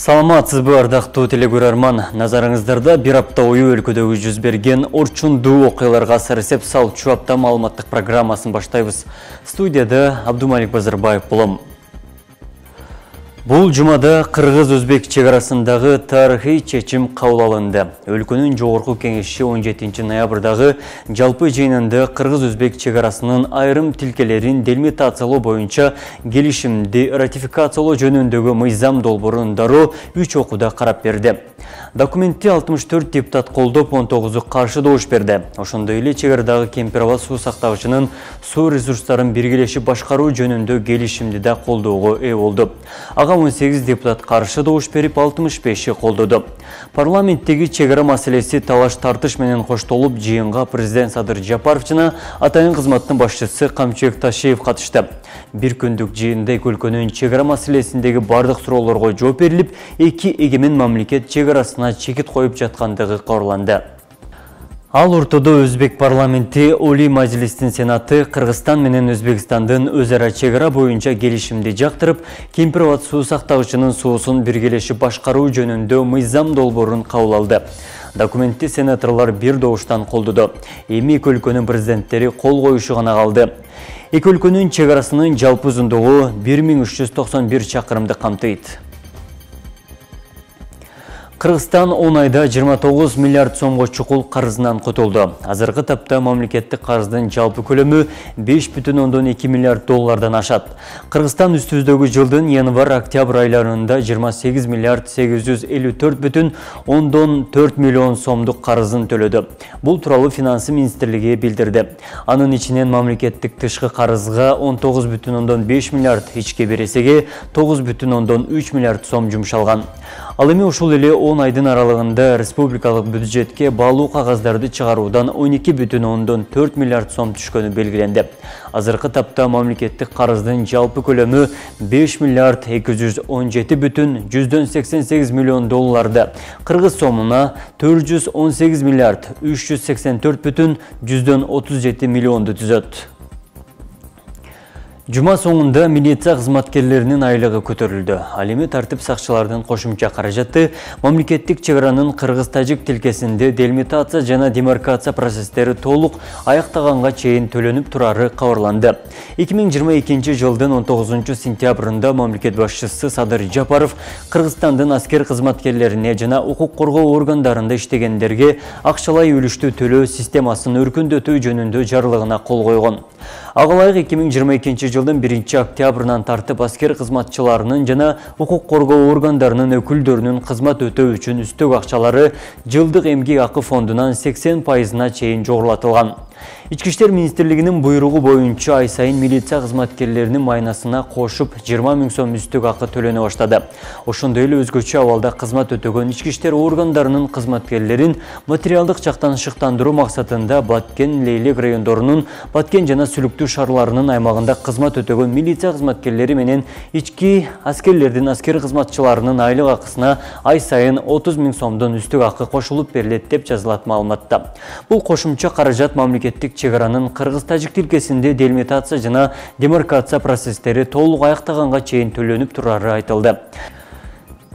Саламатсызбы ардактуу телекөрөрман, назарыңыздарда бир апта ою өлкөдөгү жүз берген орчундуу окуяларга сарсеп салчу апта маалыматтык программасын баштайбыз. Студияда Абдумалик Базарбаев болом. Бул жумада Кыргыз-Өзбек чегарасындагы тарыхый чечим кабыл алынды. Өлкөнүн жогорку кеңеши 17 ноябрдагы жалпы жыйынында Кыргыз-Өзбек чегарасынын айрым тилкелерин делимитациялоо боюнча келишимди ратификациялоо жөнүндөгү мыйзам долбоорун дароо 3 окууда карап берди. Документти 64 депутат колдоп, 19 каршы добуш берди. Ошондой эле чегарадагы Кемпир-Аба суу сактагычынын суу ресурстарын биргелешип башкаруу жөнүндө келишимди да колдоого ээ болду. 18 депутат каршы добуш берип, 65-и колдоду. Парламенттеги чегара маселеси талаш тартыш менен коштолуп, жыйынга президент Садыр Жапаров жана атайын кызматтын башчысы Камчыбек Ташиев катышты. Бир күндүк жыйында эки өлкөнүн чегара маселесиндеги бардык суроолорго жооп берилип, эки эгемен мамлекет чегарасына чекит коюп жаткандыгы кабарланды. Ал ортодо Өзбек парламенти Олий Мажлистин сенаты Кыргызстан менен Өзбекстандын өз ара чегара боюнча келишимди жактырып, Кемпир-Аба суу сактагычынын суусун биргелешип башкаруу жөнүндө мыйзам долбоорун кабыл алды. Документти сенаторлор бир добуштан колдоду. Эми эки өлкөнүн президенттери кол коюшу гана калды. Эки өлкөнүн чегарасынын жалпы узундугу 1391 чакырымды камтыйт. Кыргызстан 10 айда 29 миллиард сомго чукул карызынан кутулду. Азыркы тапта мамлекеттик карыздын жалпы көлөмү 5,2 миллиард доллардан ашат. Кыргызстан үстүбүздөгү жылдын январь-октябрь айларында 28 миллиард 854,4 миллион сомдук карызын төлөдү. Бул тууралуу Финансы министрлиги билдирди. Анын ичинен мамлекеттик тышкы карызга 19,5 миллиард, ички бересеге 9,3 миллиард сом жумшалган. Ал эми ушул эле 10 айдын аралыгында республикалык бюджетке баалуу кагаздарды чыгаруудан 12,4 миллиард сом түшкөнү белгиленди. Азыркы тапта мамлекеттик карыздын жалпы көлөмү 5 миллиард 217,188 миллион долларды, кыргыз сомуна 418 миллиард 384,137 миллионду түзөт. Жума соңунда милиция кызматкерлеринин айлыгы көтөрүлдү. Ал эми тартип сакчылардын кошумча каражаты мамлекеттик чегаранын кыргыз-тажик тилкесинде делимитация жана демаркация процесстери толук аяктаганга чейин төлөнүп турары кабарланды. 2022 жылдын 19 сентябрында мамлекет башчысы Садыр Жапаров Кыргызстандын аскер кызматкерлерине жана укук коргоо органдарында иштегендерге акчалай үлүштү төлөө системасын өркүндөтүү жөнүндө жарлыгына кол койгон. Ага ылайык 2022 жылдын 1 октябрынан тартып аскер кызматчыларынын жана укук коргоо органдарынын өкүлдөрүнүн кызмат өтөө үчүн үстөк акчалары жылдык эмгек акы фондунан 80%-на чейин жогорулатылган. Ички иштер министрлигинин буйругу боюнча ай сайын милиция кызматкерлеринин майнасына кошуп 20 000 сом үстөк акы төлөнө баштады. Ошондой эле өзгөчө абалда кызмат өтөгөн ички иштер органдарынын кызматкерлерин материалдык жактан шыктандыруу максатында Баткен, Лейлек райондорунун Баткен жана Сүлүктүү шаарларынын аймагында кызмат өтөгөн милиция кызматкерлери менен ички аскерлердин аскер кызматчыларынын айлык акысына ай сайын 30 000 сомдон үстөк акы кошулуп берилет деп жазылат маалыматта. Бул кошумча каражат мамлекеттик чегаранын кыргыз-тажик тилкесинде делимитация жана демаркация процесстери толук аяктаганга чейин төлөнүп турары айтылды.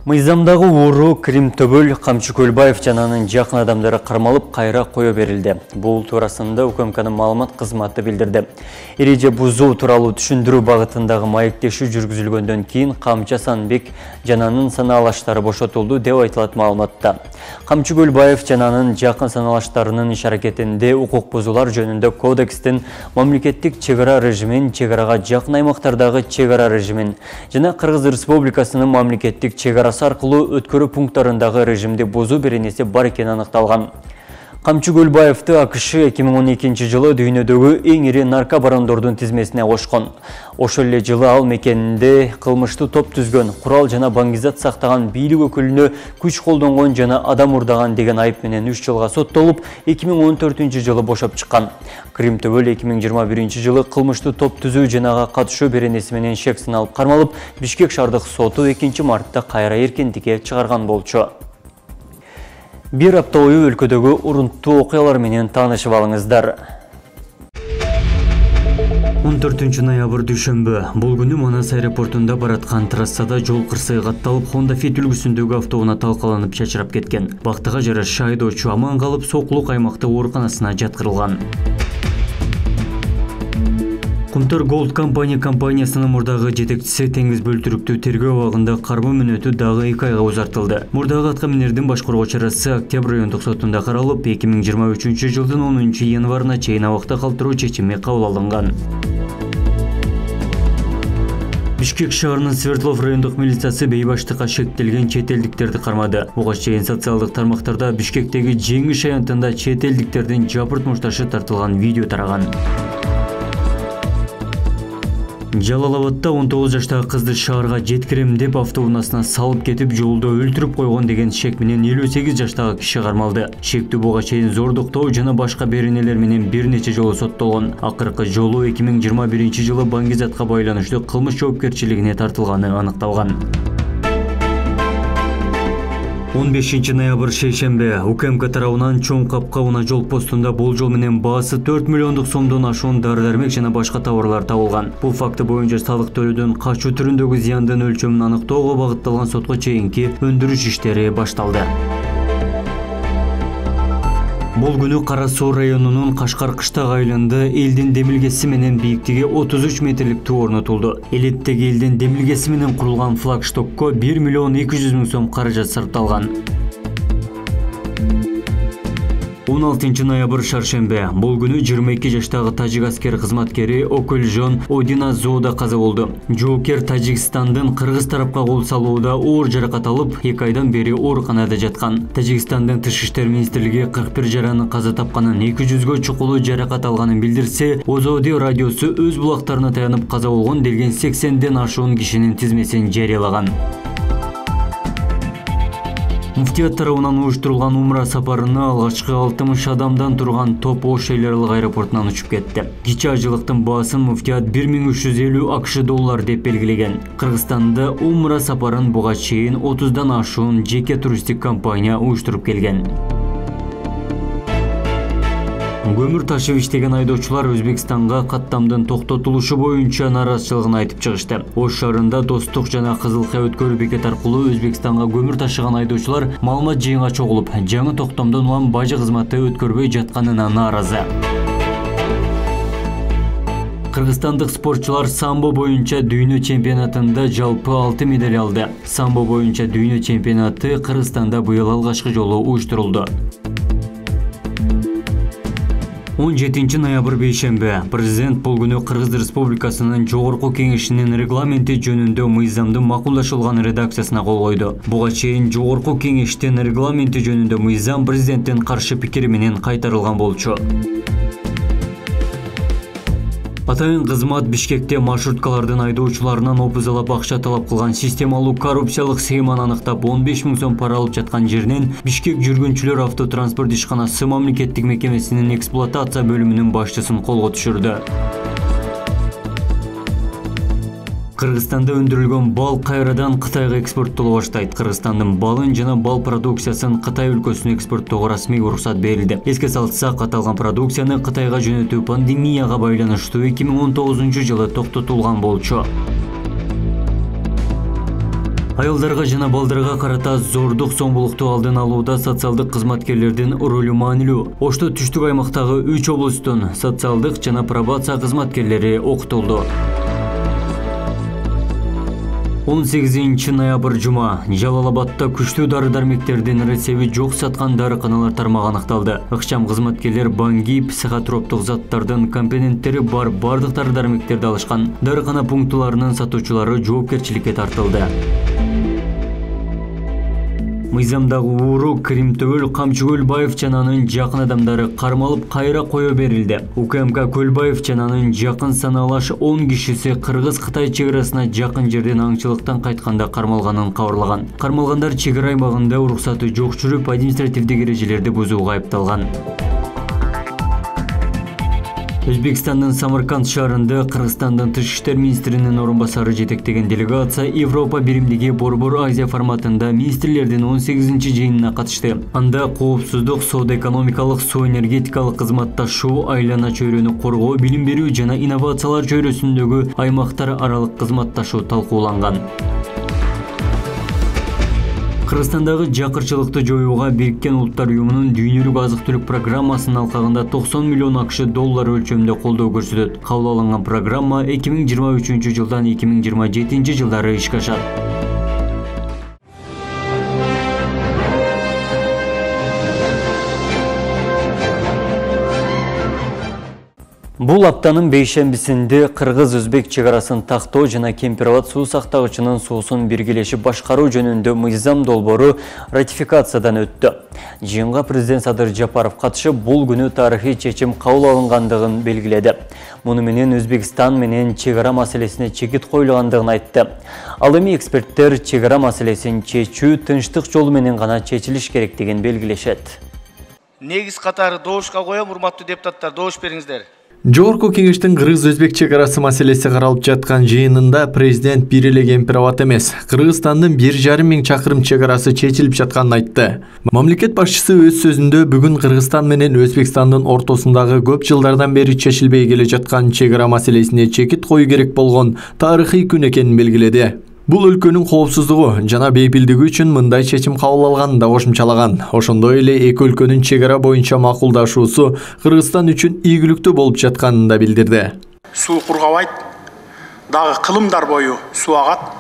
Мыйзамдагы ууру Кримтобөл, Камчыкөлбаев жана анын жакын адамдары кармалып кайра кое берилди. Бул туурасында УКМКнын маалымат кызматы билдирди. Эреже бузуу тууралуу түшүндүрүү багытындагы маектешүү жүргүзүлгөндөн кийин Камчы Асанбек жана анын санаалаштары бошотулду деп айтылат маалыматта. Камчыкөлбаев жана анын жакын санаалаштарынын иш-аракетинде укук бузуулар жөнүндө кодекстин мамлекеттик чегара режимин, чегарага жакын аймактардагы чегара режимин жана Кыргыз Республикасынын мамлекеттик чегарасы аркылуу өткөрүү пункттарындагы режимди бузуу беренеси бар экени аныкталган. Камчыкөлбаевди АКШ 2012 жылы дүйнөдөгү эң ири наркобарондордун тизмесине кошкон. Ошол эле жылы ал мекенинде кылмыштуу топ түзгөн, курал жана баңгизат сактаган бийлик өкүлүнө күч колдонгон жана адам урдаган деген айып менен 3 жылга соттолуп, 2014 жылы бошоп чыккан. Кримтобөл 2021 жылы кылмыштуу топ түзүү жана ага катышуу беренеси менен шек сыналып кармалып, Бишкек шаардык соту 2 мартта кайра эркиндикке чыгарган болчу. Бир апта ою өлкөдөгү урунттуу окуялар менен таанышып алыңыздар. 14 ноябрь дүйшөмбү. Бул күнү Манас аэропортунда бараткан жаткан трассада жол кырсыгы катталып, Honda Fit үлгүсүндөгү автоунаа талкаланып чачырап кеткен. Бактыга жараша айдоочу аман калып, Сокулук аймактык ооруканасына жаткырылган. Кумтөр Gold компаниясынын мурдагы жетекчиси Теңиз Бөлтүрүктү тергөө абагында кармоо мүнөтү дагы 2 айга узартылды. Мурдагы атка минердин башкаруу чарасы Октябрь райондук сотунда каралып, 2023 жылдын 10 январына чейин абакта калтыруу чечими кабыл алынган. Бишкек шаарынын Свердлов райондук милициясы бейбаштыкка шектелген чет элдиктерди кармады. Буга чейин социалдык тармактарда Бишкектеги жеңиш аянтында чет элдиктердин жапырт мушташы тартылган видео тараган. Жалалабадда 19 жаштагы кызды шаарга жеткирем деп автоунаасына салып кетип, жолдо өлтүрүп койгон деген шек менен 58 жаштагы киши кармалды. Шектүү буга чейин зордуктоо жана башка беренелер менен бир нече жолу соттолгон. Акыркы жолу 2021 жылы баңгизатка байланыштуу кылмыш жоопкерчилигине тартылганы аныкталган. 15 ноябрь шейшембе УКМК тарабынан чоң капка унаа жол постунда болжол менен баасы 4 миллиондук сомдон ашуун дары-дармек жана башка товарлар табылган. Бул факты боюнча салык төлөөдөн качуу түрүндөгү зыяндын өлчөмүн аныктоого багытталган сотко чейинки өндүрүш иштери башталды. Бул күнү Кара Суу районунун Кашкар Кыштак айылында элдин демилгеси менен бийиктиги 33 метрлик туу орнотулду. Элеттеги элдин демилгеси менен курулган флагштокко 1 миллион 200 миң сом каражат сарпталган. 16 ноябрь шаршембе бул күнү 22 жаштагы тажик аскер кызматкери Окөлжон Одиназоодо каза болду. Жоокер Тажикстандын кыргыз тарапка кол салууда оор жаракат алып, 2 айдан бери ооруканада жаткан. Тажикстандын Тышкы иштер министрлиги 41 жаранын каза тапканын, 200гө чукулуу жаракат алганын билдирсе, Озоди радиосу өз булактарына таянып каза болгон делген 80ден ашуун кишинин тизмесин жарыялаган. Муфтият тарабынан уюштурулган умра сапарына алгачкы 60 адамдан турган топ Ош эл аралык аэропортунан учуп кетти. Кичи ажылыктын баасын муфтият 1350 АКШ доллар деп белгилеген. Кыргызстанда умра сапарын буга чейин 30дан ашуун жеке туристтик компания уюштуруп келген. Көмүр ташып иштеген айдоочулар Өзбекстанга каттамдын токтотулушу боюнча нааразычылыгын айтып чыгышты. Ош шаарында Достук жана Кызыл Кая өткөрүү бекет аркылуу Өзбекстанга көмүр ташыган айдоочулар маалымат жыйынга чогулуп, жаңы токтомдон улам бажы кызматы өткөрбөй жатканына нааразы. Кыргызстандык спортчулар самбо боюнча дүйнө чемпионатында жалпы 6 медаль алды. Самбо боюнча дүйнө чемпионаты Кыргызстанда быйыл алгачкы жолу уюштурулду. 17 ноябрь бейшембе президент бул күнү Кыргыз Республикасынын Жогорку Кеңешинин регламенти жөнүндө мыйзамдын макулдашылган редакциясына кол койду. Буга чейин Жогорку Кеңештин регламенти жөнүндө мыйзам президенттин каршы пикири менен кайтарылган болчу. Атайын кызмат Бишкекте маршруткалардын айдоочуларынан опузалап акча талап кылган системалуу коррупциялык схеманы аныктап 15 миң сом пара алып жаткан жеринен Бишкек жүргүнчүлөр автотранспорт ишканасы мамлекеттик мекемесинин эксплуатация бөлүмүнүн башчысын колго түшүрдү. Кыргызстанда өндүрүлгөн бал кайрадан Кытайга экспорттоло баштайт. Кыргызстандын балын жана бал продукциясын Кытай өлкөсүнө экспорттоого расмий уруксат берилди. Эске салсак, аталган продукцияны Кытайга жөнөтүү пандемияга байланыштуу 2019 жылы токтотулган болчу. Айылдарга жана балдарга карата зордук зомбулукту алдын алууда социалдык кызматкерлердин ролу маанилүү. Ошто түштүк аймактагы 3 облустун социалдык жана пробация кызматкерлери окутулду. 18 ноябрь жума Жалалабадда күчтүү дары-дармектердин рецеби жок саткан дарыканалар тармагы аныкталды. Ыкчам кызматкерлер банги, психотроптук заттардын компоненттери бар бардык дары-дармектерди алышкан. Дарыкана пунктуларынын сатуучулары жоопкерчиликке тартылды. Мыйзамдагы ууру Кримтөбөл Камчы Көлбаев жана анын жакын адамдары кармалып кайра кое берилди. УКМК Көлбаев жана анын жакын саналаш 10 кишиси Кыргыз-Кытай чек арасына жакын жерден аңчылыктан кайтканда кармалганын кабарлаган. Кармалгандар чек ара аймагында уруксаты жок жүрүп, административдик эрежелерди бузууга айыпталган. Өзбекстандын Самарканд шаарында Кыргызстандын Тышкы иштер министринин орун басары жетектеген делегация Европа биримдиги Борбор Азия форматында министрлердин 18-чи жыйынына катышты. Анда коопсуздук, соода-экономикалык, суу-энергетикалык кызматташуу, айлана чөйрөнү коргоо, билим берүү жана инновациялар чөйрөсүндөгү аймактар аралык кызматташуу талкууланган. Кыргызстандагы жакырчылыкты жоюуга Бириккен Улуттар Уюмунун дүйнөлүк азык-түлүк программасынын алкагында 90 миллион акш доллары өлчөмүндө колдоо көрсөтөт. Кабыл алынган программа 2023 жылдан 2027 жылдары ишке ашат. Бул аптанын бейшембисинде Кыргыз-Өзбек чегарасын тактоо жана Кемпирабад суу сактагычынын суусун биргелешип башкаруу жөнүндө мыйзам долбоору ратификациядан өттү. Жыйынга президент Садыр Жапаров катышып, бул күнү тарыхый чечим кабыл алынгандыгын белгиледи. Муну менен Өзбекстан менен чегара маселесине чекит коюлгандыгын айтты. Ал эми эксперттер чегара маселесин чечүү тынчтык жолу менен гана чечилиш керектигин белгилешет. Негиз катары добушка коем, урматтуу депутаттар, добуш бериңиздер. Жогорку кеңештин Кыргыз-Өзбек чегарасы маселеси каралып жаткан жыйынында президент бир эле Кемпирабад эмес, Кыргызстандын 1,5 миң чакырым чегарасы чечилип жатканын айтты. Мамлекет башчысы өз сөзүндө бүгүн Кыргызстан менен Өзбекстандын ортосундагы көп жылдардан бери чечилбей келе жаткан чегара маселесине чекит коюу керек болгон тарыхый күн экенин белгиледи. Бул өлкөнүн коопсуздугу жана бейпилдиги үчүн мындай чечим кабыл алганын да кошумчалаган. Ошондой эле эки өлкөнүн чегара боюнча макулдашуусу Кыргызстан үчүн ийгиликтүү болуп жатканын да билдирди. Суу кургабайт, дагы кылымдар бою суу агат.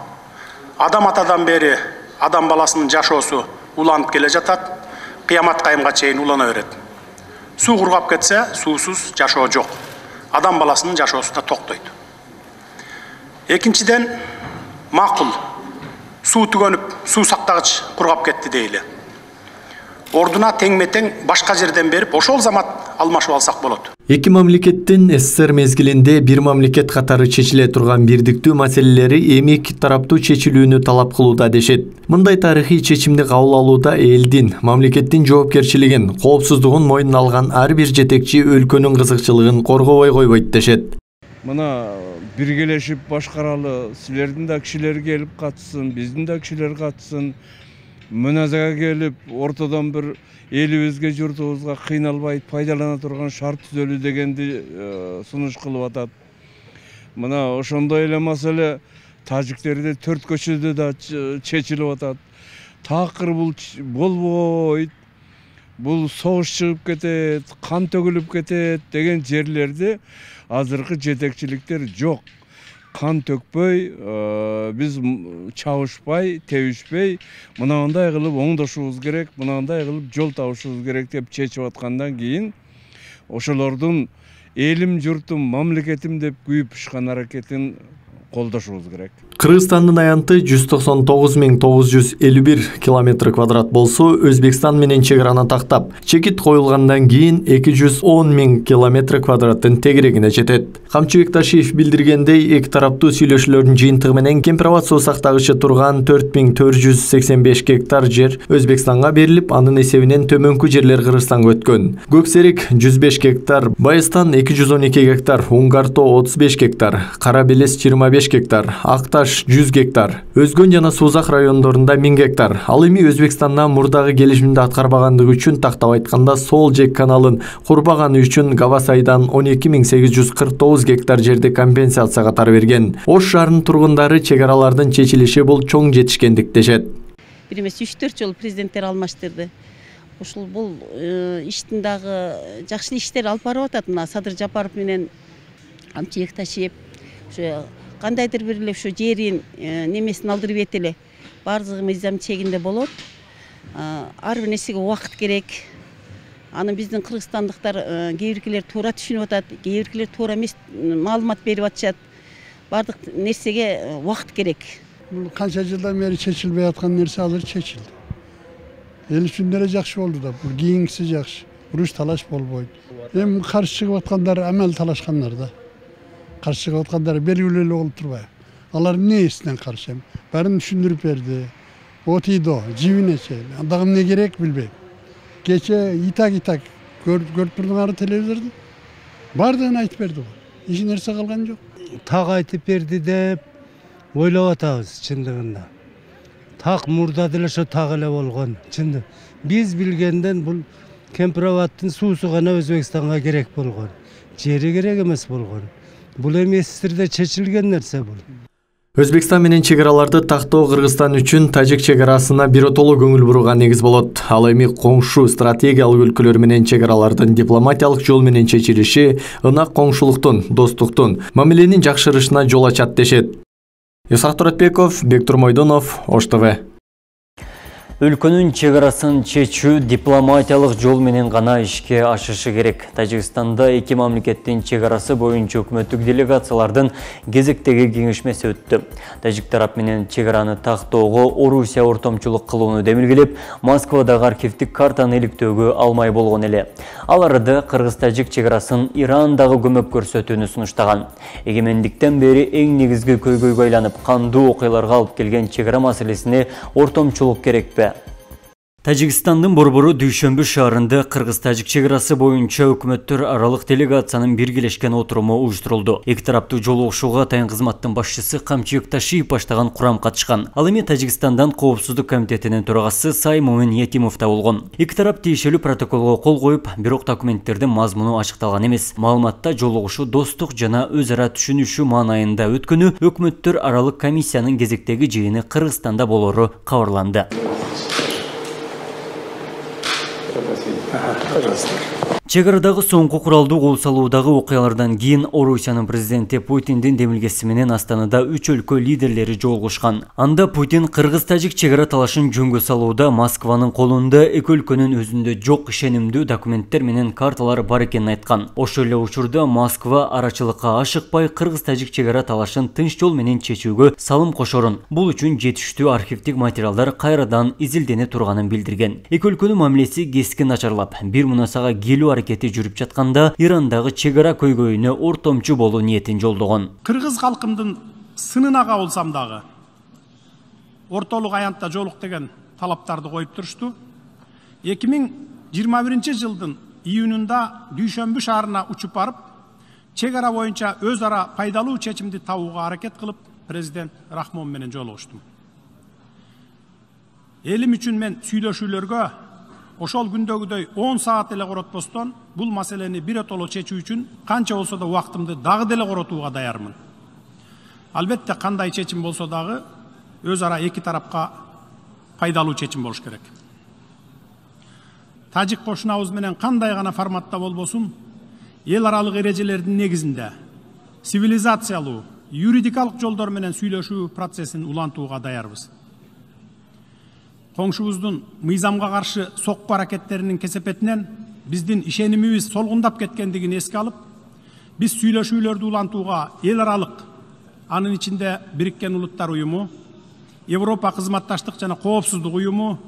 Адам атадан бери адам баласынын жашоосу уланып келе жатат, кыямат кайымга чейин улана берет. Суу кургап кетсе, суусуз жашоо жок. Адам баласынын жашоосу да токтойт. Экинчиден, макул, суу түгөнүп, суу сактагыч кургап кетти дейли. Ордуна тең-метең башка жерден берип, ошол замат алмашып алсак болот. Эки мамлекеттин СССР мезгилинде бир мамлекет катары чечиле турган бирдиктүү маселелери эми эки тараптуу чечилүүнү талап кылууда дешет. Мындай тарыхый чечимди кабыл алууда элдин, мамлекеттин жоопкерчилигин, коопсуздугун мойнуна алган ар бир жетекчи өлкөнүн кызыкчылыгын коргобой койбойт дешет. Мына биргелешип башкаралы, силердин да кишилер келип катышсын, биздин да кишилер катышсын. Мөназага келип, ортодон бир элибизге, журтубузга кыйналбай пайдалана турган шарт түзөлүү дегенди сунуш кылып атат. Мына ошондой эле маселе тажиктерде 4 көчөдө да чечилип атат. Такыр бул болбойт. Бул согуш чыгып кетет, кан төгүлүп кетет деген жерлерде азыркы жетекчиликтер жок. Кан төкпөй, биз чабышпай, тебишпей, мынандай кылып оңдошубуз керек, мынандай кылып жол табышыбыз керек деп чечип аткандан кийин ошолордун элим, журтум, мамлекетим деп күйүп пышкан аракетин колдошубуз керек. Кыргызстандын аянты 199.951 км квадрат болсо, Өзбекстан менен чегараны тактап, чекит коюлгандан кийин 210.000 км квадраттын тегерегине жетет. Камчыбек Ташиев билдиргендей, эки тараптуу сүйлөшүүлөрдүн жыйынтыгы менен Кемпирабад суу сактагычы турган 4485 гектар жер Өзбекстанга берилип, анын эсебинен төмөнкү жерлер Кыргызстанга өткөн. Көксерек 105 гектар, Байыстан 212 гектар, Уңгарто 35 гектар, Кара Белес 25 гектар, Акташ 100 гектар, Өзгөн жана Сузак райондорунда 1000 гектар. Ал эми Өзбекстандан мурдагы келишимди аткарбагандыгы үчүн, тактап айтканда, Сол Жек каналын курбаганы үчүн Гавасайдан 12.849 гектар жерди компенсация катары берген. Ош шаарынын тургундары чегаралардын чечилиши бул чоң жетишкендик дешет. Бир эмес 3-4 жолу президенттер алмаштырды. Ушул бул иштин дагы жакшы иштер алып барып атат. Мына Садыр Жапаров менен Камчыбек Ташиев кандайдыр бир эле ушу жерин немесин алдырып этеле. Бардыгы мыйзам чегинде болот. Ар бир нерсеге убакыт керек. Аны биздин кыргызстандыктар кээ биркилер туура түшүнүп атат, кээ биркилер туура эмес маалымат берип атышат. Бардык нерсеге убакыт керек. Бул канча жылдан бери чечилбей аткан нерсе азыр чечилди. Эл үчүн деле жакшы болду да, бул кийинкиси жакшы. Уруш талаш болбойт. Эми каршы чыгып аткандар амал талашкандар да. Каршы чыгып аткандар белгилүү эле болуп турбайбы? Алар эмнесинен каршы? Барын түшүндүрүп берди. Отийдо, жибине чейин. Дагы эмне керек билбейм. Кече итак көрүп турдуңар телевизордун. Бардығын айтып берді ғой. Еш нәрсе қалған жоқ. Так айтып берди деп ойлоп атабыз чындыгында. Так мурда деле ошо так эле болгон. Чынды. Биз билгенден бул Кемпирабадтын суусу гана Өзбекстанга керек болгон. Жери керек эмес болгон. Бул эми сиздерде чечилген нерсе бул. Өзбекстан менен чегараларды тактоо Кыргызстан үчүн тажик чегарасына биротоло көңүл буруга негиз болот. Ал эми коңшу стратегиялык өлкөлөр менен чегаралардын дипломатиялык жол менен чечилиши ынак коңшулуктун, достуктун, мамиленин жакшырышына жол ачат дешет. Исак Туратбеков, Бектур Мойдонов, Ош ТВ. Өлкөнүн чегарасын чечүү дипломатиялык жол менен гана ишке ашышы керек. Тажикстанда эки мамлекеттин чегарасы боюнча өкмөттүк делегациялардын кезектеги кеңешмеси өттү. Тажик тарап менен чегараны тактоого Орусия ортомчулук кылууну демилгелеп, Москвадагы архивдик картаны иликтөөгө алмай болгон эле. Ал арада Кыргыз-Тажик чегарасын Ирандагы көмөк көрсөтүүнү сунуштаган. Эгемендиктен бери эң негизги көйгөйгө айланып, кандуу окуяларга алып келген чегара маселесине ортомчулук керекпи? Тажикстандын борбору Дүйшөмбү шаарында Кыргыз-Тажик чегарасы боюнча өкмөттөр аралык делегациянын биргелешкен отуруму уюштурулду. Эки тараптуу жолугушууга Тайын кызматтын башчысы Камчыбек Ташиев баштаган курам катышкан. Ал эми Тажикстандан Коопсуздук комитетинин төрагасы Сай Момин Етимов да болгон. Эки тарап тиешелүү протоколго кол коюп, бирок документтердин мазмуну ачыкталган эмес. Маалыматта жолугушуу достук жана өз ара түшүнүшүү маанайында өткөнү өкмөттөр аралык комиссиянын кезектеги жыйыны Кыргызстанда болору кабарланды. Чегарадагы соңку куралдуу кол салуудагы окуялардан кийин Орусиянын президенти Путиндин демилгеси менен Астанада 3 өлкө лидерлери жолугушкан. Анда Путин Кыргыз-Тажик чегара талашын жөнгө салууда Москванын колунда эки өлкөнүн өзүндө жок ишенимдүү документтер менен карталар бар экенин айткан. Ошол эле учурда Москва арачылыкка ашыкпай Кыргыз-Тажик чегара талашын тынч жол менен чечүүгө салым кошорун. Бул үчүн жетиштүү архивдик материалдар кайрадан изилдене турганын билдирген. Эки өлкөнүн мамилеси кескин начарлап, бир мунасага келүү аракети жүрүп жатканда Ирандагы чегара көйгөйүнө ортомчу болуу ниетин жолдогон. Кыргыз калкымдын сынына кабылсам дагы ортолук аянтта жолук деген талаптарды коюп турушту. 2021 жылдын июнунда Дүйшөмбү шаарына учуп барып, чегара боюнча өз ара пайдалуу чечимди табууга аракет кылып, президент Рахмон менен жолугуштум. Элим үчүн мен сүйлөшүүлөргө ошол күндөгүдөй 10 саат эле коротпостон бул маселени биротоло чечүү үчүн канча болсо да убактымды дагы деле коротууга даярмын. Албетте кандай чечим болсо дагы өз ара эки тарапка пайдалуу чечим болуш керек. Тажик кошунабыз менен кандай гана форматта болбосун, эл аралык эрежелердин негизинде цивилизациялуу, юридикалык жолдор менен сүйлөшүү процессин улантууга даярбыз. Коңшубуздун мыйзамга каршы сокку аракеттеринин кесепетинен биздин ишенимибиз солгундап кеткендигин эске алып, биз сүйлөшүүлөрдү улантууга эл аралык, анын ичинде Бириккен Улуттар уюму, Европа кызматташтык жана коопсуздук уюму,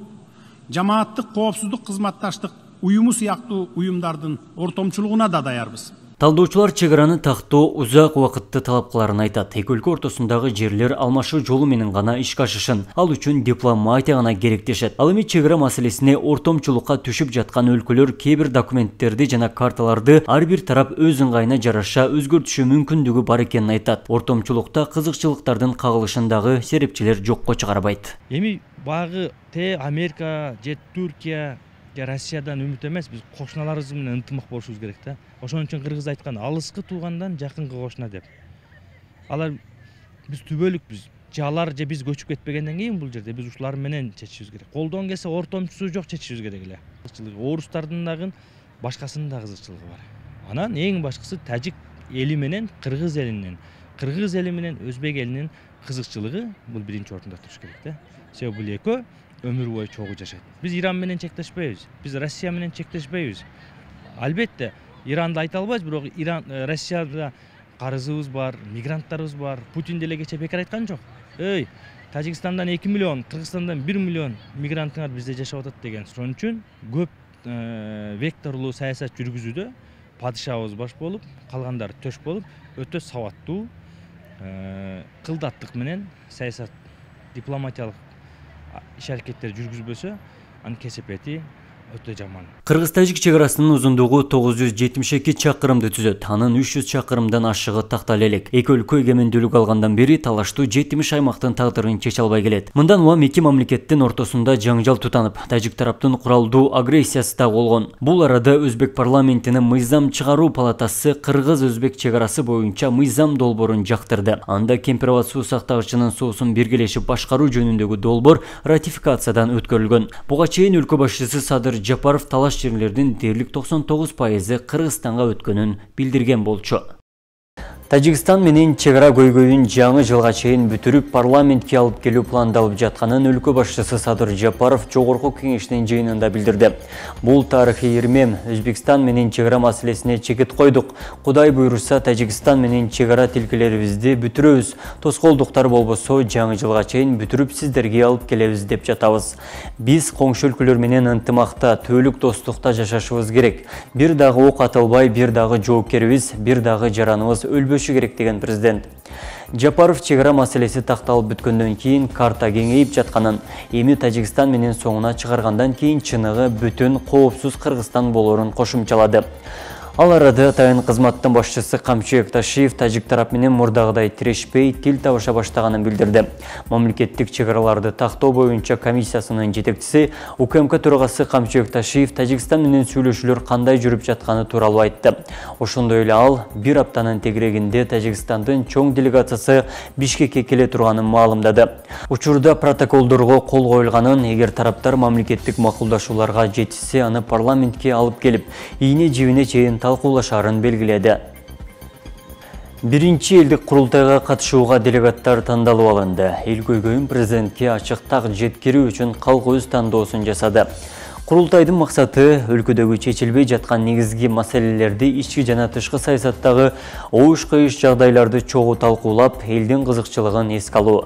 жамааттык коопсуздук кызматташтык уюму сыяктуу уюмдардын ортомчулугуна да даярбыз. Талдоочулар чегараны тактоо узак убакытты талап кыларын айтат. Эки өлкө ортосундагы жерлер алмашуу жолу менен гана ишке ашышын, ал үчүн дипломатия гана керек дешет. Ал эми чегара маселесине ортомчулукка түшүп жаткан өлкөлөр кээ бир документтерди жана карталарды ар бир тарап өз ыңгайына жараша өзгөртүшү мүмкүндүгү бар экенин айтат. Ортомчулукта кызыкчылыктардын кагылышындагы серепчилер жокко чыгарбайт. Эми багы Америка же Түркия Россиядан үмүт эмес, биз кошуналарыбыз менен ынтымак болушубуз керек да. Ошон үчүн кыргыз айткан алыскы туугандан жакынкы кошуна деп. Алар биз түбөлүкбүз. Же алар же биз көчүп кетпегенден кийин бул жерде биз ушулар менен чечишибиз керек. Колдон келсе ортомчусу жок чечишибиз керек эле. Орустардын дагы башкасынын да кызыкчылыгы бар. Анан эң башкысы тажик эли менен кыргыз элинин, кыргыз эли менен өзбек элинин кызыкчылыгы бул биринчи орунда туруш керек да. Себеби бул экөө өмүр бою чогуу жашайт. Биз Иран менен чектешпейбиз, биз Россия менен чектешпейбиз. Албетте Иранды айта албайбыз, бирок Иран, Россияда карызыбыз бар, мигранттарыбыз бар. Путин деле кече бекер айткан жок. Тажикстандан 2 миллион, Кыргызстандан 1 миллион мигранттар бизде жашап атат деген. Ошон үчүн көп векторлуу саясат жүргүзүүдө падышабыз баш болуп, калгандары төш болуп, өтө сабаттуу кылдаттык менен саясат, дипломатиялык иш аракеттер жүргүзбөсө, анын кесепети өтө жаман. Кыргыз-тажик чегарасынын узундугу 972 чакырымды түзөт. Анын 300 чакырымдан ашыгы такталып элек. Эки өлкө эгемендүүлүк алгандан бери талаштуу 70 аймактын тагдырын чече албай келет. Мындан улам эки мамлекеттин ортосунда жаңжал тутанып, тажик тараптын куралдуу агрессиясы да болгон. Бул арада Өзбек парламентинин мыйзам чыгаруу палатасы кыргыз-өзбек чегарасы боюнча мыйзам долбоорун жактырды. Анда Кемпироват суу сактагычынын суусун биргелешип башкаруу жөнүндөгү долбоор ратификациядан өткөрүлгөн. Буга чейин өлкө башчысы Садыр Жапаров талаш жерлердин дээрлик 99% Кыргызстанга өткөнүн билдирген болчу. Тажикстан менен чегара көйгөйүн жаңы жылга чейин бүтүрүп парламентке алып келүү пландалып жатканын өлкө башчысы Садыр Жапаров жогорку кеңештин жыйынында билдирди. Бул тарыхый ирмем. Өзбекстан менен чегара маселесине чекит койдук. Кудай буйруса Тажикстан менен чегара тилкелерибизди бүтүрөбүз. Тоскоолдуктар болбосо жаңы жылга чейин бүтүрүп сиздерге алып келебиз деп жатабыз. Биз коңшу өлкөлөр менен ынтымакта, түбөлүк достукта жашашыбыз керек. Бир дагы ок атылбай, бир дагы жоопкербиз, бир дагы жараныбыз өлбөшү керек деген президент. Жапаров чегара маселеси такталып бүткөндөн кийин карта кеңейип жатканын, эми Тажикстан менен соңуна чыгаргандан кийин чыныгы бүтүн коопсуз Кыргызстан болорун кошумчалады. Ал арада тайын кызматтын башчысы Камчыбек Ташиев тажик тарап менен мурдагыдай тирешпей тил табыша баштаганын билдирди. Мамлекеттик чегараларды тактоо боюнча комиссиясынын жетекчиси УКМК төрагасы Камчыбек Ташиев Тажикстан менен сүйлөшүүлөр кандай жүрүп жатканы тууралуу айтты. Ошондой эле ал бир аптанын тегерегинде Тажикстандын чоң делегациясы Бишкекке келе турганын маалымдады. Учурда протоколдорго кол коюлганын, эгер тараптар мамлекеттик макулдашууларга жетишсе, аны парламентке алып келип, ийне жибине чейин талкуулашарын белгиледи. Биринчи элдик курултайга катышууга делегаттар тандалып алынды. Эл көйгөйүн президентке ачык так жеткирүү үчүн калк өз тандоосун жасады. Курултайдын максаты өлкөдөгү чечилбей жаткан негизги маселелерди ички жана тышкы саясаттагы оош-кыйыш жагдайларды чогуу талкуулап, элдин кызыкчылыгын эске алуу.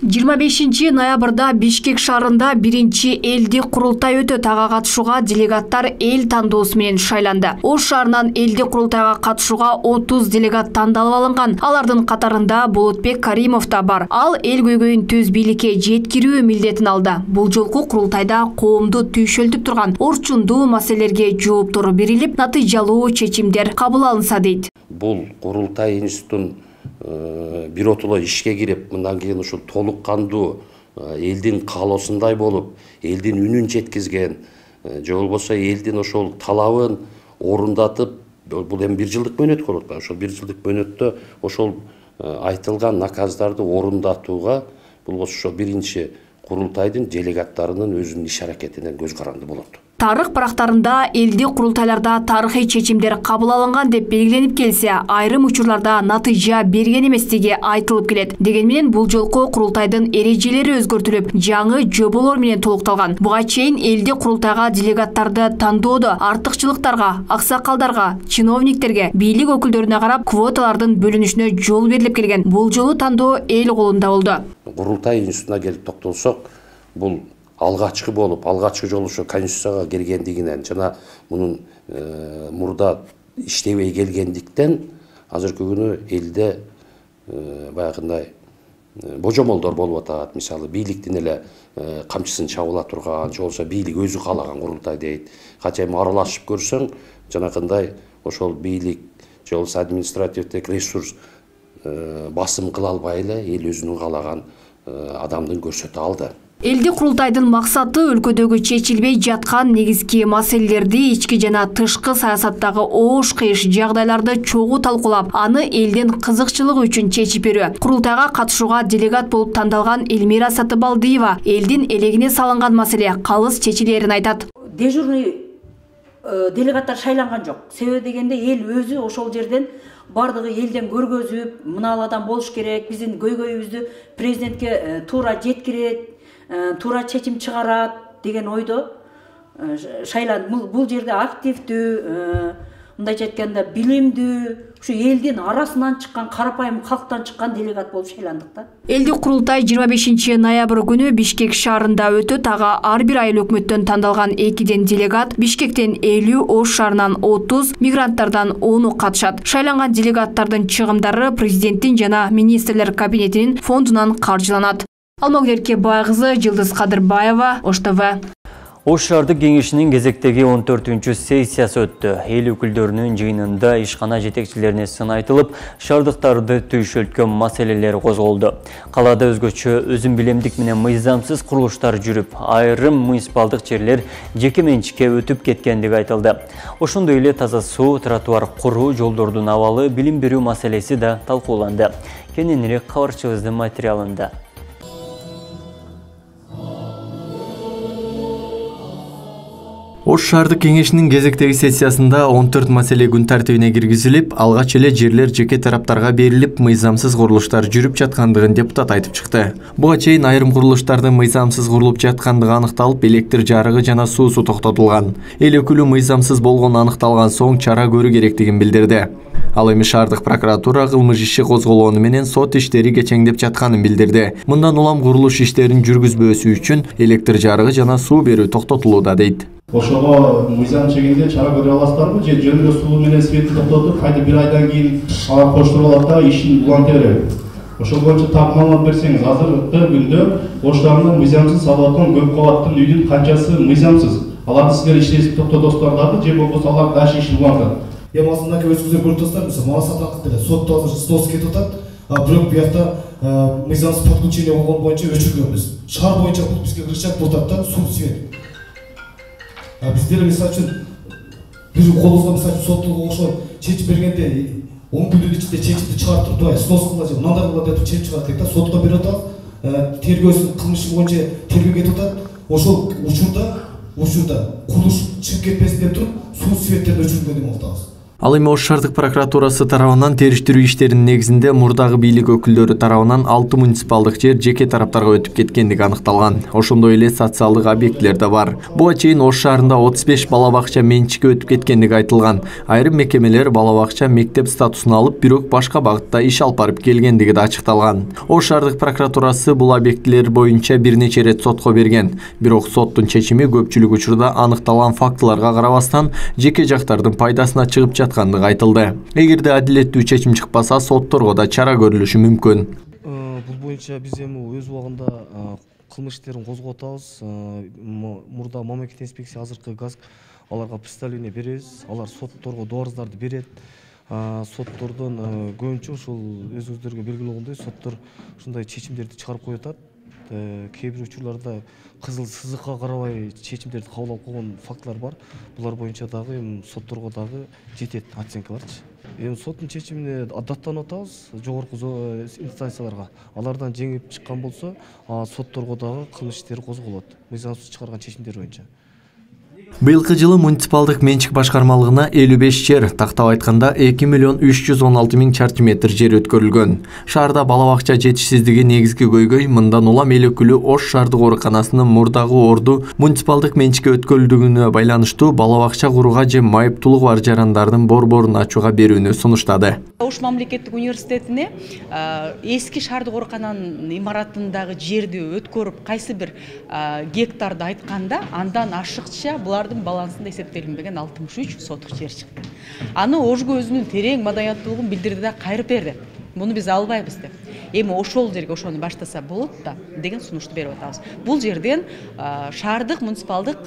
25 ноябрда Бишкек шаарында биринчи элдик курултай өтөт. Ага катышууга делегаттар эл тандоосу менен шайланды. Ош шаарынан элдик курултайга катышууга 30 делегат тандалып алынган. Алардын катарында Болотбек Каримов да бар. Ал эл көйгөйүн төз бийликке жеткирүү милдетин алды. Бул жолку курултайда коомду түйшөлтүп турган орчундуу маселелерге жооптор берилип, натыйжалуу чечимдер кабыл алынса дейт. Бул курултай институтун биротоло ишке кирип, мындан кийин ушул толук кандуу элдин каалоосундай болуп, элдин үнүн жеткизген, же болбосо элдин ошол талабын орундатып, бул эми 1 жылдык мөөнөт болот. Ошол 1 жылдык мөөнөттө ошол айтылган наказдарды орундатууга бул ошо биринчи курултайдын делегаттарынын өзүнүн иш аракетинен көз каранды болот. Тарых барактарында элдик курултайларда тарыхый чечимдер кабыл алынган деп белгиленип келсе, айрым учурларда натыйжа берген эместиги айтылып келет. Деген менен бул жолку курултайдын эрежелери өзгөртүлүп, жаңы жоболор менен толукталган. Буга чейин элдик курултайга делегаттарды тандоодо артыкчылыктарга, аксакалдарга, чиновниктерге, бийлик өкүлдөрүнө карап квоталардын бөлүнүшүнө жол берилип келген. Бул жолу тандоо эл колунда болду. Курултай институтуна келип токтолсок, бул алгачкы болуп, алгачкы жолу ошо конституцияга киргендигинен жана мунун мурда иштебей келгендиктен азыркы күнү элде баягындай божомолдор болуп атат. Мисалы, бийликтин эле камчысын чабыла турган, же болбосо бийлик өзү каалаган курултай дейт. Кача эми аралашып көрсөң, жанакындай ошол бийлик же болбосо административдик ресурс басым кыла албай эле эл өзүнүн каалаган адамдын көрсөтө алды. Элдик курултайдын максаты өлкөдөгү чечилбей жаткан негизги маселелерди ички жана тышкы саясаттагы оош-кыйыш жагдайларды чогуу талкуулап, аны элдин кызыкчылыгы үчүн чечип берүү. Курултайга катышууга делегат болуп тандалган Элмира Сатыбалдиева элдин элегине салынган маселе калыс чечилерин айтат. Дежурный делегаттар шайланган жок. Себеби дегенде эл өзү ошол жерден бардыгы элден көргөзүп, мыналадан болуш керек, биздин көйгөйүбүздү президентке туура жеткирет, туура чечим чыгарат деген ойдо шайланды. Бул жерде активдүү, мындайча айтканда билимдүү, ушу элдин арасынан чыккан, карапайым калктан чыккан делегат болуп шайландык да. Элдик курултай 25 ноябрь күнү Бишкек шаарында өтөт. Ага ар бир айыл өкмөттөн тандалган 2 делегат, Бишкектен 50, Ош шаарынан 30, мигранттардан 10 катышат. Шайланган делегаттардын чыгымдары президенттин жана министрлер кабинетинин фондунан каржыланат. Алмагүлерке Байгызы, Жылдыз Кадырбаева, Ош ТВ. Ош шаардык кеңешинин кезектеги 14-чү сессиясы өттү. Эл өкүлдөрүнүн жыйынында ишкана жетекчилерине сын айтылып, шаардыктарды түйшөлткөн маселелер козголду. Калаада өзгөчө өзүн билемдик менен мыйзамсыз курулуштар жүрүп, айрым муниципалдык жерлер жеке менчикке өтүп кеткендиги айтылды. Ошондой эле таза суу, тротуар куруу, жолдордун абалы, билим берүү маселеси да талкууланды. Кененирээк кабарчыбыздын материалында. Ош шаардык кеңешинин кезектеги сессиясында 14 маселе күн тартибине киргизилип, алгач эле жерлер жеке тараптарга берилип, мыйзамсыз курулуштар жүрүп жаткандыгын депутат айтып чыкты. Буга чейин айрым курулуштардын мыйзамсыз курулуп жаткандыгы аныкталып, электр жарыгы жана суусу токтотулган. Эл өкүлү мыйзамсыз болгону аныкталган соң чара көрүү керектигин билдирди. Ал эми шаардык прокуратура кылмыш иши козголгону менен сот иштери кечеңдеп жатканын билдирди. Мындан улам курулуш иштерин жүргүзбөөсү үчүн электр жарыгы жана суу берүү токтотулууда дейт. Ошого мыйзам чегинде чара көрө аласыздарбы? Же жөн эле суу менен светти токтотуп, кайда бир айдан кийин ага коштуруп алат да ишин уланта берет. Ошол боюнча так маалымат берсеңиз, азыркы күндө Ош шаарында мыйзамсыз салып аткан көп кабаттуу үйдүн канчасы мыйзамсыз? Аларды сиздер иштесип токтотосуздарбы же болбосо алар дагы ишин улантат? Эми азыркы өзүңүздөр көрүп турсуздар, мисалы мана сатакты деле сотто азыр снос кетип атат, бирок биякта мыйзамсыз подключение болгон боюнча өчүргөнбүз. Шаар боюнча бул бизге рычаг туртат да, суу свет. Биздер мисалы үчүн бир колубузга мисалы үчүн соттук ошо чечип бергенде 10 күндүн ичинде чечимди чыгарып турбай, снос кыла же мындай кыла деп чечип чыгарат дейт да, сотко берип атат. Тергөөсүн кылмышы боюнча тергөө кетип атат. Ошол учурда курулуш чыгып кетпесин деп туруп, суу светтерди өчүргөн деп атабыз. Ал эми Ош шаардык прокуратурасы тарабынан териштирүү иштеринин негизинде мурдагы бийлик өкүлдөрү тарабынан 6 муниципалдык жер жеке тараптарга өтүп кеткендиги аныкталган. Ошондой эле социалдык объектилер да бар. Буга чейин Ош шаарында 35 бала бакча менчикке өтүп кеткендиги айтылган. Айрым мекемелер бала бакча мектеп статусун алып, бирок башка багытта иш алып барып келгендиги да ачыкталган. Ош шаардык прокуратурасы бул объектилер боюнча бир нече рет сотко берген. Бирок соттун чечими көпчүлүк учурда аныкталган фактыларга карабастан жеке жактардын пайдасына чыгып жаткандыгы айтылды. Эгерде адилеттүү чечим чыкпаса, сотторго да чара көрүлүшү мүмкүн. Бул боюнча биз эми өз убагында кылмыш иштерин козгоп атабыз. Мурда мамлекеттик инспекция азыркы ГАСК аларга представление беребиз. Алар сотторго добарыздарды берет. Соттордон көбүнчө ушул өзүңүздөргө белгилүү болгондой соттор ушундай чечимдерди чыгарып коюп атат. Кээ бир учурларда кызыл сызыкка карабай чечимдерди кабыл алып койгон фактылар бар. Булар боюнча дагы сотторго дагы жетет оценкаларчы. Эми соттун чечимине даттанып атабыз жогорку инстанцияларга. Алардан жеңип чыккан болсо, сотторго дагы кылмыш иштери козголот. Мыйзамсыз чыгарган чечимдер боюнча. Быйылкы жылы муниципалдык менчик башкармалыгына 55 жер, тактап айтканда 2 миллион 316 миң чарчы метр жер өткөрүлгөн. Шаарда бала бакча жетишсиздиги негизги көйгөй. Мындан улам эл өкүлү Ош шаардык ооруканасынын мурдагы орду муниципалдык менчикке өткөрүлдүгүнө байланыштуу бала бакча курууга же майыптуулугу бар жарандардын борборун ачууга берүүнү сунуштады. Ош мамлекеттик университетине эски шаардык оорукананын имаратындагы жерди өткөрүп, кайсы бир гектарды айтканда, андан ашыкча булардын балансында эсептелинбеген 63 сотук жер чыкты. Аны Ошго өзүнүн терең маданияттуулугун билдирди да кайрып берди. Буну биз албайбыз деп. Эми ошол жерге ошону баштаса болот да деген сунушту берип атабыз. Бул жерден шаардык муниципалдык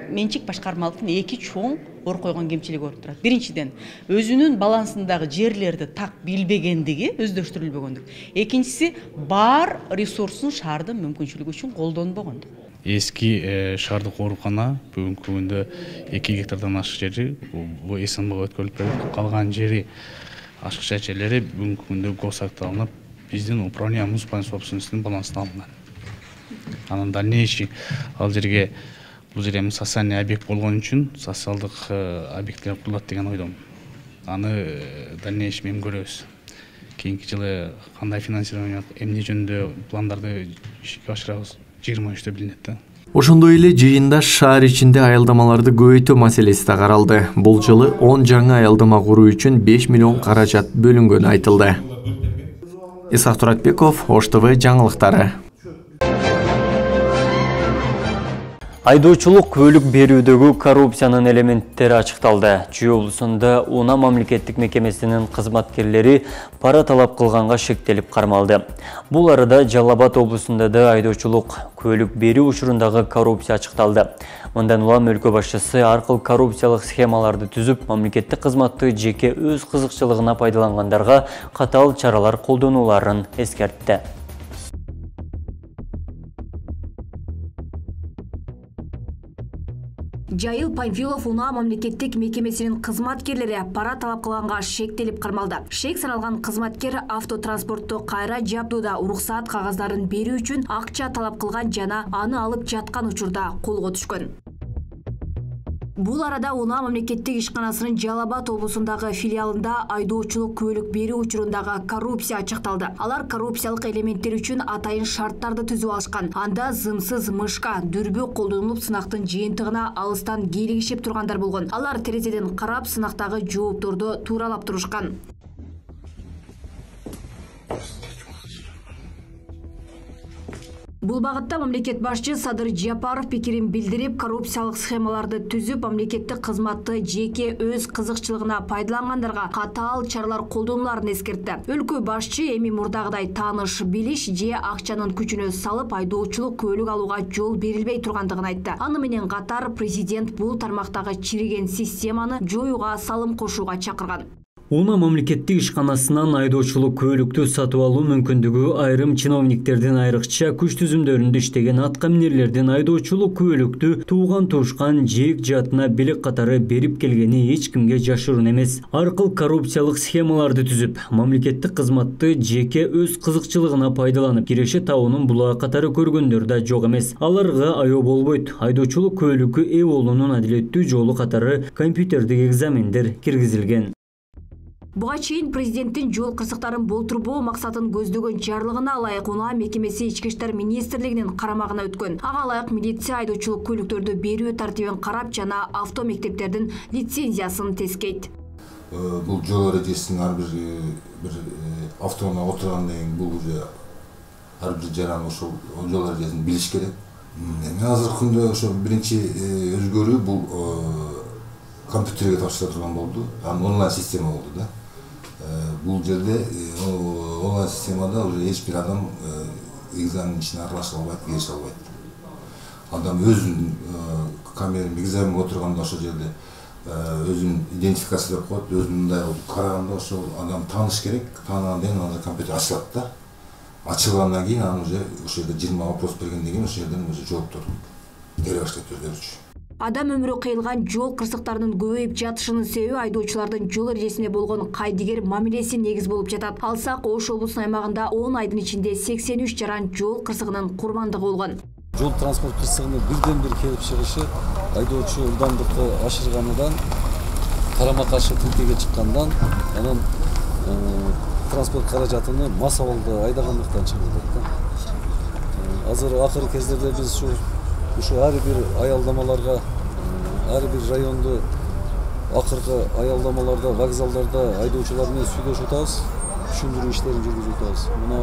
менчик башкармалыктын эки чоң ор койгон кемчилиги болуп турат. Биринчиден, өзүнүн балансындагы жерлерди так билбегендиги, өздөштүрүлбөгөндүк. Экинчиси, бар ресурсун шаардын мүмкүнчүлүгү үчүн колдонбогондук. Эски шаардык оорукана бүгүнкү күндө 2 гектардан ашык жери бул СНБга өткөрүлүп берилди. Калган жери ашыкча жерлери бүгүнкү күндө госактта алынып, биздин управление муниципальной собственностунун балансына алынган. Анан дальнейший ал жерге бул жер эми социальный объект болгон үчүн социалдык объекттер курулат деген ойдомун. Аны дальнейший эми көрөбүз. Кийинки жылы кандай финансирование, эмне жөнүндө пландарды ишке ашырабыз 23-тө билинет да. Ошондой эле жыйында шаар ичинде аялдамаларды көбөйтүү маселеси да каралды. Бул жылы 10 жаңы аялдама куруу үчүн 5 миллион каражат бөлүнгөнү айтылды. Исак Туратбеков, Ош ТВ жаңылыктары. Айдоочулук көлүк берүүдөгү коррупциянын элементтери ачыкталды. Чүй облусунда Уна мамлекеттик мекемесинин кызматкерлери пара талап кылганга шектелип кармалды. Бул арада Жалал Абад облусунда да айдоочулук көлүк берүү учурундагы коррупция ачыкталды. Мындан улам өлкө башчысы ар кыл коррупциялык схемаларды түзүп, мамлекеттик кызматты жеке өз кызыкчылыгына пайдалангандарга катаал чаралар колдонуларын эскертти. Жайыл Памфилов Уна мамлекеттик мекемесинин кызматкерлери пара талап кылганга шектелип кармалды. Шек саналган кызматкер автотранспортту кайра жабдууда уруксаат кагаздарын берүү үчүн акча талап кылган жана аны алып жаткан учурда колго түшкөн. Бул арада Уна мамлекеттик ишканасынын Жалал Абад облусундагы филиалында айдоочулук көлүк берүү учурундагы коррупция ачыкталды. Алар коррупциялык элементтер үчүн атайын шарттарды түзүп алышкан. Анда зымсыз мышка, дүрбү колдонулуп сынактын жыйынтыгына алыстан кийлигишип тургандар болгон. Алар терезеден карап сынактагы жоопторду тууралап турушкан. Бул багытта мамлекет башчы Садыр Жапаров пикирин билдирип, коррупциялык схемаларды түзүп, мамлекеттик кызматты жеке өз кызыкчылыгына пайдалангандарга катаал чаралар колдонуларын эскертти. Өлкө башчы эми мурдагыдай тааныш, билиш же акчанын күчүнө салып айдоочулук көлүк алууга жол берилбей тургандыгын айтты. Аны менен катар президент бул тармактагы чириген системаны жоюуга салым кошууга чакырган. Уна мамлекеттик ишканасынан айдоочулук көлүктү сатып алуу мүмкүндүгү айрым чиновниктердин айрыкча күч түзүмдөрүндө иштеген аткаминерлердин айдоочулук көлүктү тууган туушкан жээк жаатына белек катары берип келгени эч кимге жашыруун эмес. Ар кыл коррупциялык схемаларды түзүп, мамлекеттик кызматты жеке өз кызыкчылыгына пайдаланып, киреше табуунун булагы катары көргөндөр да жок эмес. Аларга айоо болбойт. Айдоочулук көлүккө ээ болуунун адилеттүү жолу катары компьютердик экзамендер киргизилген. Буга чейин президенттин жол кырсыктарын болтурбоо максатын көздөгөн жарлыгына ылайык Уна мекемеси Ички иштер министрлигинин карамагына өткөн. Ага ылайык милиция айдоочулук көлүктөрдү берүү тартибин карап жана авто мектептердин лицензиясын тескейт. Бул жол эрежесинин ар бир автоунаага отургандан кийин бул уже ар бир жаран ошол жол эрежесин билиш керек. Эми азыркы күндө ошо биринчи өзгөрүү бул компьютерге тапшыра турган болду. Анын онлайн система болду да. Бул жерде онлайн системада уже эч бир адам экзаменин ичине аралаша албайт, кирише албайт. Адам өзүнүн камеранын экзаменге отурганда ошол жерде өзүн идентификациялап коет, өзүн мындай караганда ошол адам тааныш керек. Тааныгандан кийин анда компьютер ачылат да. Ачылгандан кийин анан уже ошол жерде 20 вопрос бергенден кийин ошол жерден уже жооптор бере баштайт өздөрүчө. Адам өмүрү кыйылган жол кырсыктарынын көбөйүп жатышынын себеби айдоочулардын жол эрежесине болгон кайдыгер мамилеси негиз болуп жатат. Алсак Ош облусунун аймагында 10 айдын ичинде 83 жаран жол кырсыгынын курмандыгы болгон. Жол транспорт кырсыгынын бирден-бир келип чыгышы айдоочу ылдамдыкты ашыргандан, карама-каршы тилкеге чыккандан, анан транспорт каражатыны массалуу айдагандыктан чыгып жатат. Азыр акыркы кездерде биз ушу ар бир аялдамаларга, ар бир райондо акыркы аялдамаларда, вокзалдарда айдоочулар менен сүйлөшүп атабыз, түшүндүрүү иштерин жүргүзүп атабыз. Мына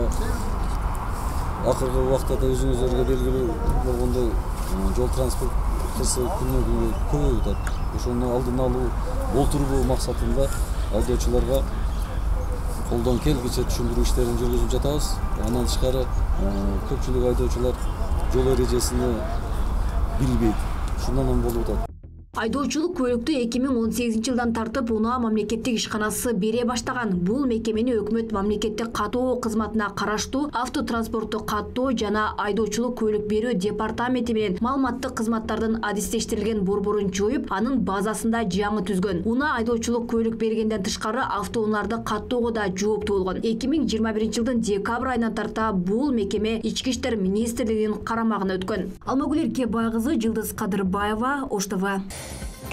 акыркы убакта да өзүңүздөргө белгилүү болгондой жол транспорт кырсыгы күнүнө-күнгө көбөйүп атат. Ошону алдын алуу, болтурбоо максатында айдоочуларга колдон келгиче түшүндүрүү иштерин жүргүзүп жатабыз. Андан тышкары көпчүлүк айдоочулар жол эрежесини билбейт. Шундан болуп атат. Айдоочулук көлүктү 2018 жылдан тартып Уна мамлекеттик ишканасы бере баштаган. Бул мекемени өкмөт мамлекеттик каттоо кызматына караштуу автотранспортту каттоо жана айдоочулук көлүк берүү департаменти менен маалыматтык кызматтардын адистештирилген борборун жоюп, анын базасында жаңы түзгөн. Уна айдоочулук көлүк бергенден тышкары автоунааларды каттоого да жооптуу болгон. 2021 жылдын декабрь айынан тарта бул мекеме Ички иштер министрлигинин карамагына өткөн. Алмагүл Эркебай кызы, Жылдыз Кадырбаева, Ош ТВ.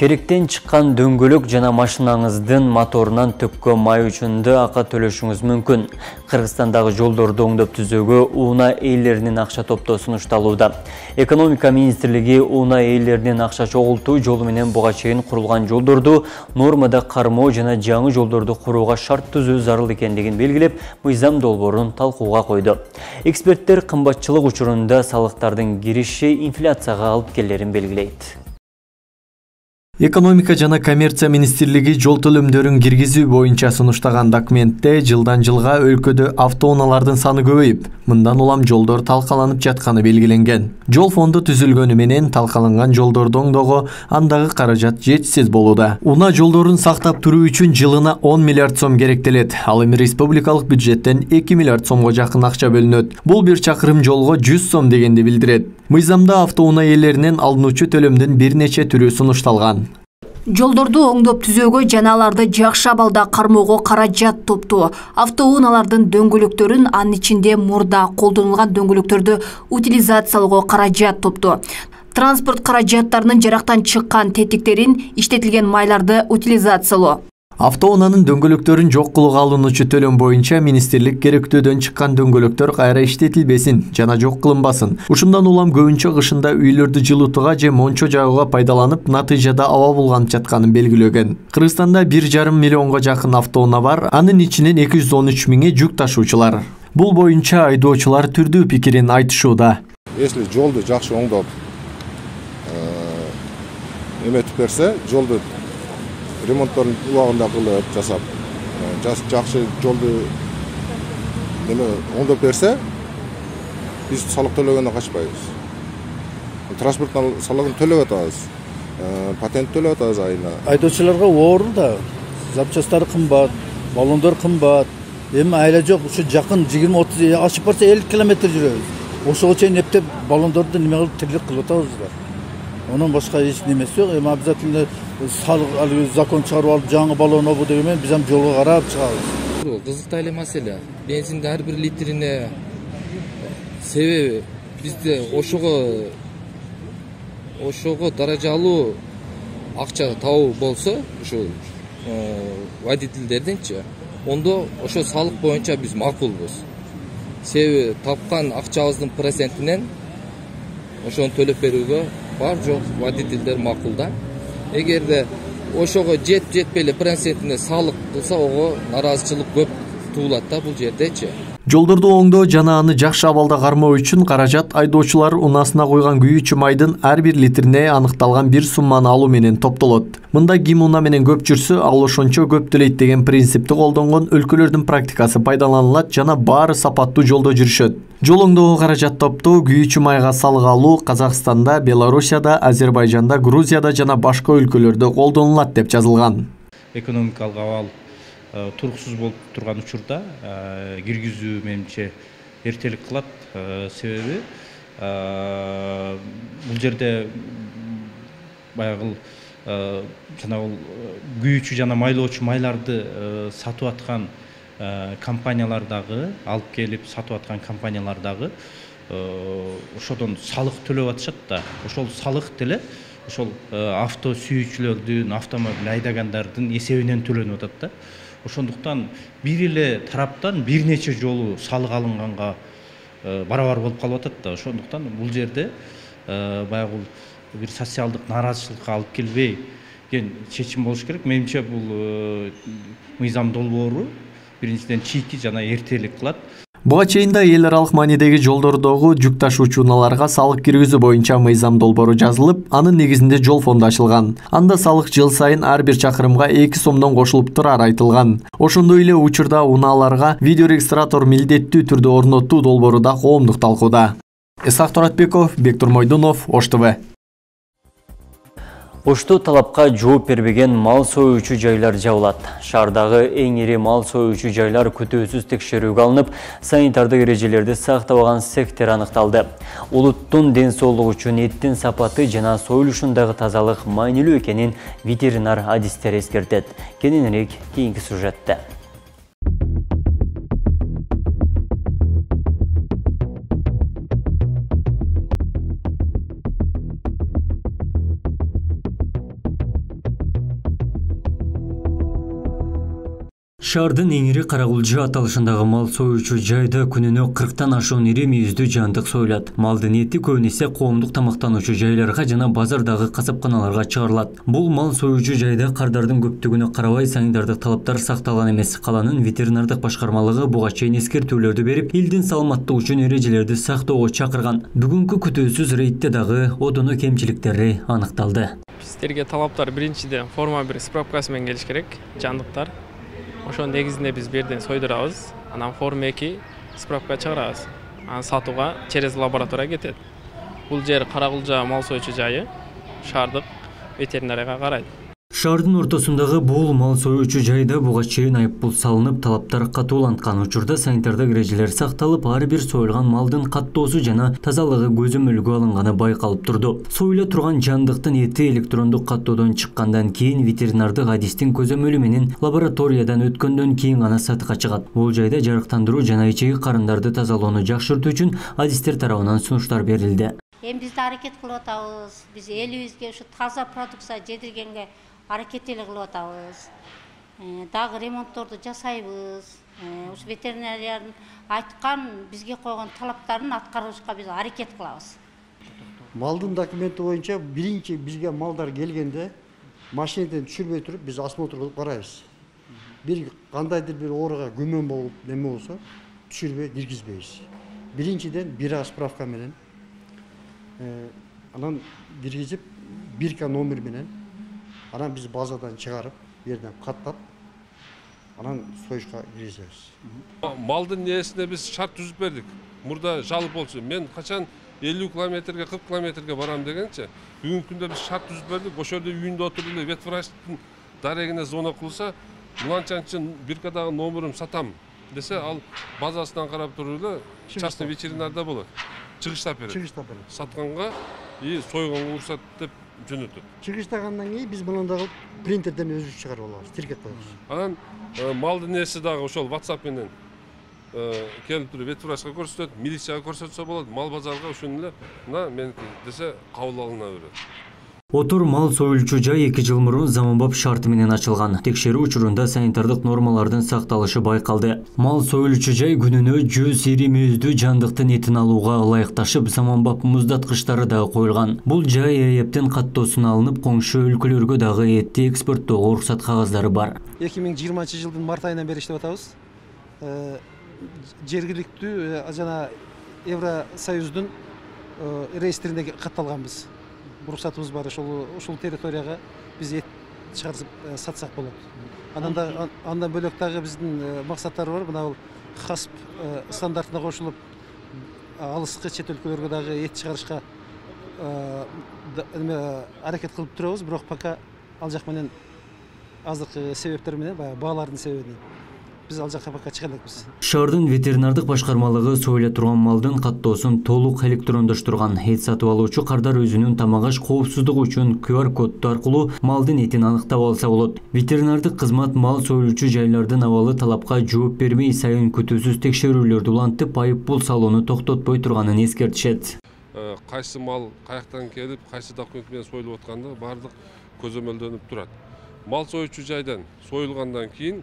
Керектен чыккан дөңгөлөк жана машинаңыздын моторунан төккөн май үчүндө акы төлөшүңүз мүмкүн. Кыргызстандагы жолдорду оңдоп түзүүгө УНА ээлеринин акча топтоо сунушталууда. Экономика министрлиги УНА ээлеринин акча чогултуу жолу менен буга чейин курулган жолдорду нормада кармоо жана жаңы жолдорду курууга шарт түзүү зарыл экендигин белгилеп, мыйзам долбоорун талкууга койду. Эксперттер кымбатчылык учурунда салыктардын кириши инфляцияга алып келерин белгилейт. Экономика жана коммерция министрлиги жол төлөмдөрүн киргизүү боюнча сунуштаган документте жылдан жылга өлкөдө автоунаалардын саны көбөйүп, мындан улам жолдор талкаланып жатканы белгиленген. Жол фонду түзүлгөнү менен талкаланган жолдорду оңдоого андагы каражат жетишсиз болууда. УНА жолдорун сактап туруу үчүн жылына 10 миллиард сом керектелет. Ал эми республикалык бюджеттен 2 миллиард сомго жакын акча бөлүнөт. Бул бир чакырым жолго 100 сом дегенди билдирет. Мыйзамда автоунаа ээлеринен алынуучу төлөмдүн бир нече түрү сунушталган. Жолдорду оңдоп түзөөгө жана аларды жакшы абалда кармоого каражат топтоо, автоунаалардын дөңгөлөктөрүн, анын ичинде мурда колдонулган дөңгөлөктөрдү утилизациялоого каражат топтоо, транспорт каражаттарынын жарактан чыккан тетиктерин, иштетилген майларды утилизациялоо. Автоунаанын дөңгөлөктөрүн жок кылууга алынуучу төлөм боюнча министрлик керектөөдөн чыккан дөңгөлөктөр кайра иштетилбесин жана жок кылынбасын. Ушундан улам көбүнчө кышында үйлөрдү жылытууга же мончо жагууга пайдаланып, натыйжада аба булганып жатканын белгилеген. Кыргызстанда 1,5 миллионго жакын автоунаа бар, анын ичинен 213 миңи жүк ташуучулар. Бул боюнча айдоочулар түрдүү пикирин айтышууда. Если жолду жакшы оңдоп эметип берсе, жолду ремонтторун убагында кылып жасап, жакшы жолду оңдоп берсе, биз салык төлөгөндөн качпайбыз. Транспорттун салыгын төлөп атабыз, патент төлөп атабыз айына. Айдоочуларга оор да, запчастары кымбат, баллондор кымбат. Эми айла жок, ушу жакын 20-30 ашып барса 50 километр жүрөбүз. Ошого чейин эптеп баллондорду неме кылып тирлик кылып атабыз да. Онун башка эч немеси жок. Эми обязательно салык закон чыгарып алып жаңы баллон алуу деген биз ам жолго карап чыгабыз. Кызыктай эле маселе. Бензиндин ар бир литрине себеби бизде ошого даражалуу акча табуу болсо, ушу водительдердинчи, ондо ошо салык боюнча биз макулбуз. Себеби тапкан акчабыздын процентинен ошону төлөп берүүгө бар жок водительдер макул да. Эгерде ошого жетпей эле процентине салык кылса, ого нараазычылык көп туулат да бул жердечи. Жолдорду оңдоо жана аны жакшы абалда кармоо үчүн каражат айдоочулар унаасына койгон күйүүчү майдын ар бир литрине аныкталган бир сумманы алуу менен топтолот. Мында ким унаа менен көп жүрсө, ал ошончо көп төлөйт деген принципти колдонгон өлкөлөрдүн практикасы пайдаланылат жана баары сапаттуу жолдо жүрүшөт. Жол оңдоого каражат топтоо, күйүүчү майга салык алуу Казакстанда, Белоруссияда, Азербайжанда, Грузияда жана башка өлкөлөрдө колдонулат деп жазылган. Экономикалык абал туруксуз болуп турган учурда киргизүү менимче эртелик кылат. Себеби бул жерде баягы жанагы күйүүчү жана майлоочу майларды сатып аткан компаниялар дагы, алып келип сатып аткан компаниялар дагы ошодон салык төлөп атышат да. Ошол салык деле ошол авто сүйүүчүлөрдүн, автомобиль айдагандардын эсебинен төлөнүп атат да. Ошондуктан бир эле тараптан бир нече жолу салык алынганга барабар болуп калып атат да. Ошондуктан бул жерде баягы бир социалдык нааразычылыкка алып келбей чечим болуш керек. Менимче бул мыйзам долбоору биринчиден чийки жана эртелик кылат. Буга чейин да эл аралык маанидеги жолдордогу жүк ташуучу унааларга салык киргизүү боюнча мыйзам долбоору жазылып, анын негизинде жол фонду ачылган. Анда салык жыл сайын ар бир чакырымга 2 сомдон кошулуп турары айтылган. Ошондой эле учурда унааларга видеорегистратор милдеттүү түрдө орнотуу долбоору да коомдук талкууда. Исак Торатбеков, Бектур Мойдунов, Ош ТВ. Ошто талапка жооп бербеген мал союучу жайлар жабылат. Шаардагы эң ири мал союучу жайлар күтүүсүз текшерүүгө алынып, санитардык эрежелерди сактабаган сектор аныкталды. Улуттун ден соолугу үчүн эттин сапаты жана союлушундагы тазалык маанилүү экенин ветеринар адистер эскертет. Кененирээк кийинки сюжетте. Шаардын эң ири Карагулжа аталышындагы мал союучу жайда күнүнө 40тан ашуун ири мүйүздүү жандык союлат. Малдын эти көбүнесе коомдук тамактануучу жайларга жана базардагы касапканаларга чыгарылат. Бул мал союучу жайда кардардын көптүгүнө карабай санитардык талаптар сакталган эмес. Каланын ветеринардык башкармалыгы буга чейин эскертүүлөрдү берип, элдин саламаттыгы үчүн эрежелерди сактоого чакырган. Бүгүнкү күтүүсүз рейдте дагы одоно кемчиликтери аныкталды. Сиздерге талаптар биринчиден форма 1 справкасы менен келиш керек, жандыктар. Ошонун негизинде биз берден сойдурабыз, анан форма 2 справка чыгарабыз. Анан сатууга через лаборатория кетет. Бул жер Карагулжа мал союучу жайы, шаардык ветеринарияга карайт. Шаардын ортосундагы бул мал союучу жайда буга чейин айыппул салынып, талаптар катууланткан учурда санитардык эрежелер сакталып, ар бир союлган малдын каттоосу жана тазалыгы көзөмөлгө алынганы байкалып турду. Союла турган жандыктын эти электрондук каттоодон чыккандан кийин ветеринардык адистин көзөмөлү менен лабораториядан өткөндөн кийин гана сатыкка чыгат. Бул жайда жарыктандыруу жана ичеги карындарды тазалоону жакшыртуу үчүн адистер тарабынан сунуштар берилди. Биз да аракет кылып атабыз. Биз элибизге ушу таза продукция жетиргенге аракеттелик кылып атабыз. Дагы ремонтторду жасайбыз. Ушу ветеринарияның айткан бизге койгон талаптарын аткарышка биз аракет кылабыз. Малдын документи боюнча биринчи бизге малдар келгенде машинеден түшүрбөй туруп биз осмотр кылып карайбыз. Бир кандайдыр бир ооруга күмөн болуп неме болсо түшүрбөй киргизбейбиз. Биринчиден бира справка менен анан киргизип бирка номер менен анан биз базадан чыгарып, жерден каттап, анан союшка киргизебиз. Малдын несине биз шарт түзүп бердик. Мурда жалып болчу. Мен качан 50 километрге, 40 километрге барам дегенче, бүгүнкү күндө биз шарт түзүп бердик. Ошол жерде үйүндө отуруп эле ветврачтын дарегине звонок кылса, мынанчанчы биркадагы номерим сатам десе, ал базасынан карап туруп эле частный ветеринарда болот. Чыгыштап берет. Чыгыштап берет. Сатканга и сойгонго уруксат деп жөнөтөт. Чыгыштагандан кийин биз мынандагы принтерден өзүбүз чыгарып алабыз, тиркеп коебуз. Анан малдын несі дагы ошол WhatsApp менен келип туруп ветврачка көрсөтөт, милицияга көрсөтсө болот, мал базарга ушуну эле мына меники десе кабыл алына берет. Отур мал союлчу жай 2 жыл мурун заманбап шарты менен ачылган. Текшерүү учурунда санитардык нормалардын сакталышы байкалды. Мал союлчу жай күнүнө 100 ири мүйүздүү жандыктын этин алууга ылайыкташып, заманбап муздаткычтары дагы коюлган. Бул жай ЭЭПтен каттоосун алынып, коңшу өлкөлөргө дагы этти экспорттоого уруксат кагаздары бар. 2020-жылдын март айынан бери иштеп атабыз. Жергиликтүү жана Евросоюздун реестрине катталганбыз. Уруксатыбыз бар, ушул территорияга биз эт чыгарып сатсак болот. Андан бөлөк дагы биздин максаттар бар. Мына бул ХАСП стандартына кошулуп, алыскы чет өлкөлөргө дагы эт чыгарышка аракет кылып турабыз, бирок пока ал жак менен азыркы себептер менен, баалардын себебинен биз ал жакка пока чыга элекпиз. Шаардын ветеринардык башкармалыгы союла турган малдын каттоосун толук электрондоштурган. Эт сатып алуучу кардар өзүнүн тамагаш коопсуздугу үчүн QR кодду аркылуу малдын этин аныктап алса болот. Ветеринардык кызмат мал союлчу жайлардын абалы талапка жооп бермей, сайын күтүүсүз текшерүүлөрдү улантып, айыппул салууну токтотпой турганын эскертишет. Кайсы мал каяктан келип, кайсы документ менен союлуп атканда бардык көзөмөлдөнүп турат. Мал союучу жайдан союлгандан кийин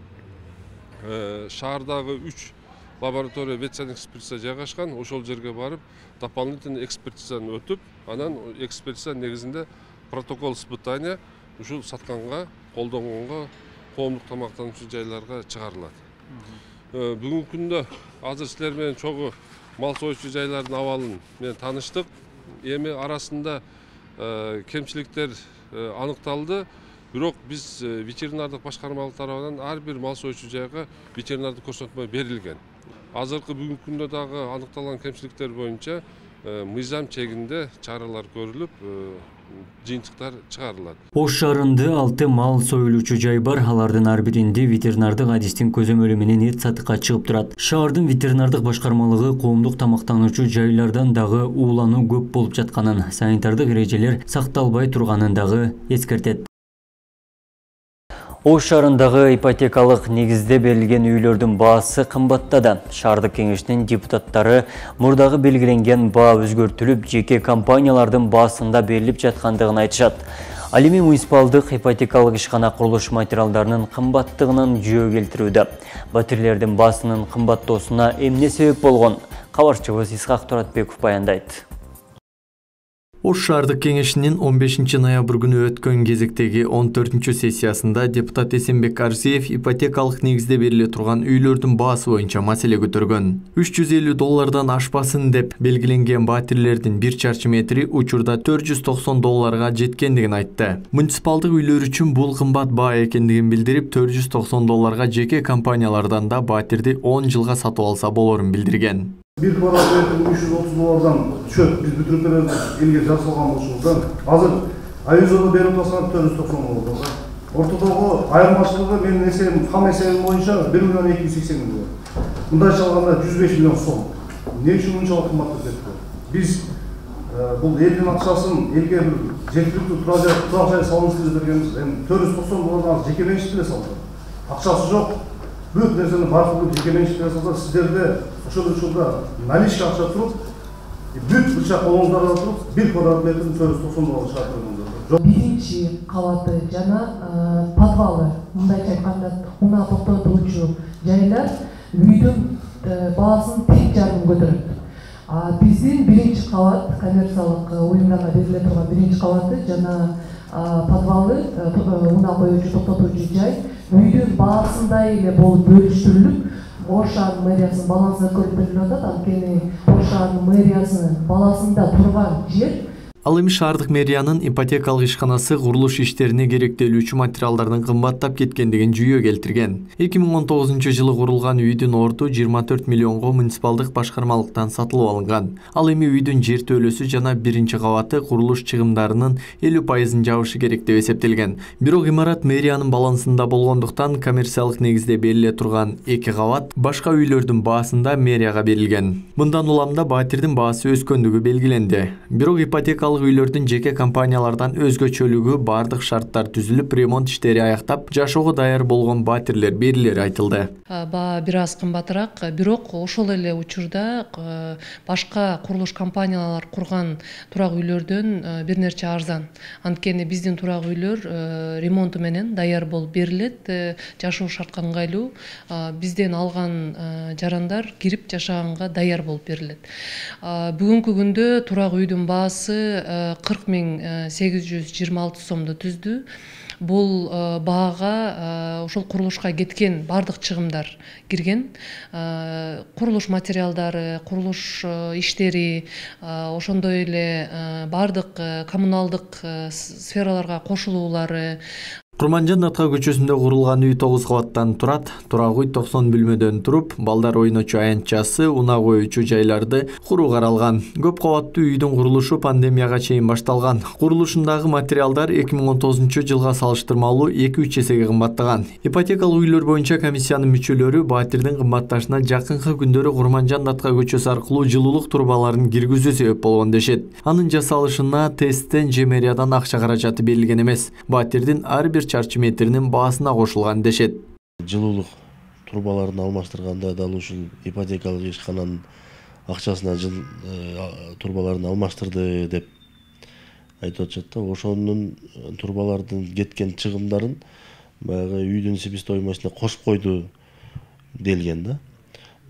шаардагы 3 лаборатория ветсанитарлык экспертиза жайгашкан. Ошол жерге барып, дополнительный экспертизадан өтүп, анан экспертиза негизинде протокол испытания ушул сатканга, колдонгонго, коомдук тамактануучу жайларга чыгарылат. Бүгүнкү күндө азыр силер менен чогуу мал союучу жайлардын абалын менен тааныштык. Эми арасында кемчиликтер аныкталды. Бирок биз ветеринардык башкармалык тарабынан ар бир мал союучу жайга ветеринардык көрсөтмө берилген. Азыркы бүгүнкү күндө дагы аныкталган кемчиликтер боюнча мыйзам чегинде чаралар көрүлүп, жыйынтыктар чыгарылат. Ош шаарында 6 мал союлуучу жай бар. Алардын ар биринде ветеринардык адистин көзөмөлү менен эт сатыкка чыгып турат. Шаардын ветеринардык башкармалыгы коомдук тамактануучу жайлардан дагы уулануу көп болуп жатканын, санитардык эрежелер сакталбай турганын дагы эскертет. Ош шаарындагы ипотекалык негизде берилген үйлөрдүн баасы кымбаттады. Шаардык кеңештин депутаттары мурдагы белгиленген баа өзгөртүлүп, жеке компаниялардын баасында берилип жаткандыгын айтышат. Ал эми муниципалдык ипотекалык ишкана курулуш материалдарынын кымбаттыгынан жөө келтирүүдө. Батирлердин баасынын кымбаттоосуна эмне себеп болгон? Кабарчыбыз Исхак Туратбеков баяндайт. Ош шаардык кеңешинин 15 ноябрь күнү өткөн кезектеги 14 сессиясында депутат Эсенбек Арзиев ипотекалык негизде бериле турган үйлөрдүн баасы боюнча маселе көтөргөн. $350 ашпасын деп белгиленген батирлердин 1 чарчы метри учурда $490 жеткендигин айтты. Муниципалдык үйлөр үчүн бул кымбат баа экендигин билдирип, $490 жеке компаниялардан да батирди 10 жылга сатып алса болорун билдирген. Bir kvadratmetre $330'dan çöp biz bütün periyodda ilgi жасалган болушунdan азыр айызода берип атсак $490. Ортодогу айырмачылыгы менин эсебим, хам эсебим боюнча 1.280 миллион. Мындайча алганда 105 миллион сом. Эмне үчүн мынчалык кымбат кетти? Биз бул элдин акчасын элге бир жеткиликтүү турак жай салынсын деп бергенбиз. Эми $490 жеке менчикке салды. Акчасы жок. Büyük nesnenin farklı jeke menşikte salsa sizlerde ошол наличка акча туруп, бүт бычак колуңуздарда туруп, 1 квадрат метрин $490 чыгарып. Биринчи кабаты жана подвалы, мындайча айтканда, унаа токтотуучу жайлар үйдүн баасын 3,5 көтөрөт. Биздин биринчи кабат коммерциялык уюмдарга бериле турган биринчи кабаты жана подвалы, унаа коюучу токтотуучу жай үйдүн баасындай эле болуп бөлүштүрүлүп, Ош шаарынын мэриясынын балансына көрүп берилип атат. Анткени Ош шаарынын мэриясынын балансында турган жер. Ал эми шаардык мэриянын ипотекалык ишканасы курулуш иштерине керектелүүчү материалдардын кымбаттап кеткендигин жүйө келтирген. 2019 жылы курулган үйдүн орду 24 миллионго муниципалдык башкармалыктан сатылып алынган. Ал эми үйдүн жер төлөсү жана биринчи кабаты курулуш чыгымдарынын 50% жабышы керек деп эсептелген. Бирок имарат мэриянын балансында болгондуктан коммерциялык негизде бериле турган 2 кабат башка үйлөрдүн баасында мэрияга берилген. Мындан уламда батирдин баасы өскөндүгү белгиленди. Бирок ипотекалык үйлөрдүн жеке компаниялардан өзгөчөлүгү бардык шарттар түзүлүп, ремонт иштери аяктап, жашоого даяр болгон батирлер берилери айтылды. Баа бир аз кымбатыраак, бирок ошол эле учурда башка курулуш компаниялар курган турак үйлөрдөн бир нерче арзан. Анткени биздин турак үйлөр ремонту менен даяр болуп берилет, жашоо шартка ыңгайлуу, бизден алган жарандар кирип жашаганга даяр болуп берилет. Бүгүнкү күндө турак үйдүн баасы 40.826 сомду түздү. Бул баага ошол курулушка кеткен бардык чыгымдар кирген. Курулуш материалдары, курулуш иштери, ошондой эле бардык коммуналдык сфераларга кошулуулары. Курманжан Атка көчөсүндө курулган үй 9 кабаттан турат. Турак үй 90 бөлмөдөн туруп, балдар ойночу аянтчасы, унаа коюучу жайларды куруу каралган. Көп кабаттуу үйдүн курулушу пандемияга чейин башталган. Курулушундагы материалдар 2019 жылга салыштырмалуу 2-3 эсеге кымбаттаган. Ипотекалык үйлөр боюнча комиссиянын мүчөлөрү батирдин кымбатташына жакынкы күндөрү Курманжан Атка көчөсү аркылуу жылуулук турбаларын киргизүү себеп болгон дешет. Анын жасалышына тесттен же мэриядан акча каражаты берилген эмес. Батирдин ар бир чарчы метринин баасына кошулган дешет. Жылуулук турбаларын алмаштырганда дал ушул ипотекалык ишкананын акчасына жыл турбаларын алмаштырды деп айтып атышат да. Ошонун турбалардын кеткен чыгымдарын баягы үйдүн себестоимостуна кошуп койду делген да.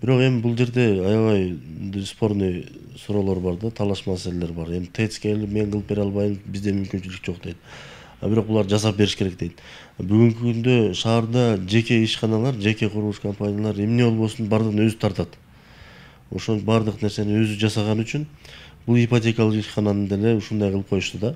Бирок эми бул жерде аябай спорный суроолор бар да, талаш маселелер бар. Эми ТЭЦке мен кылып бере албайм, бизде мүмкүнчүлүк жок дейт. Бирок булар жасап бериш керек дейт. Бүгүнкү күндө шаарда жеке ишканалар, жеке курулуш компаниялар эмне болбосун бардыгын өзү тартат. Ошол бардык нерсени өзү жасаган үчүн бул ипотекалык ишкананы деле ушундай кылып коюшту да.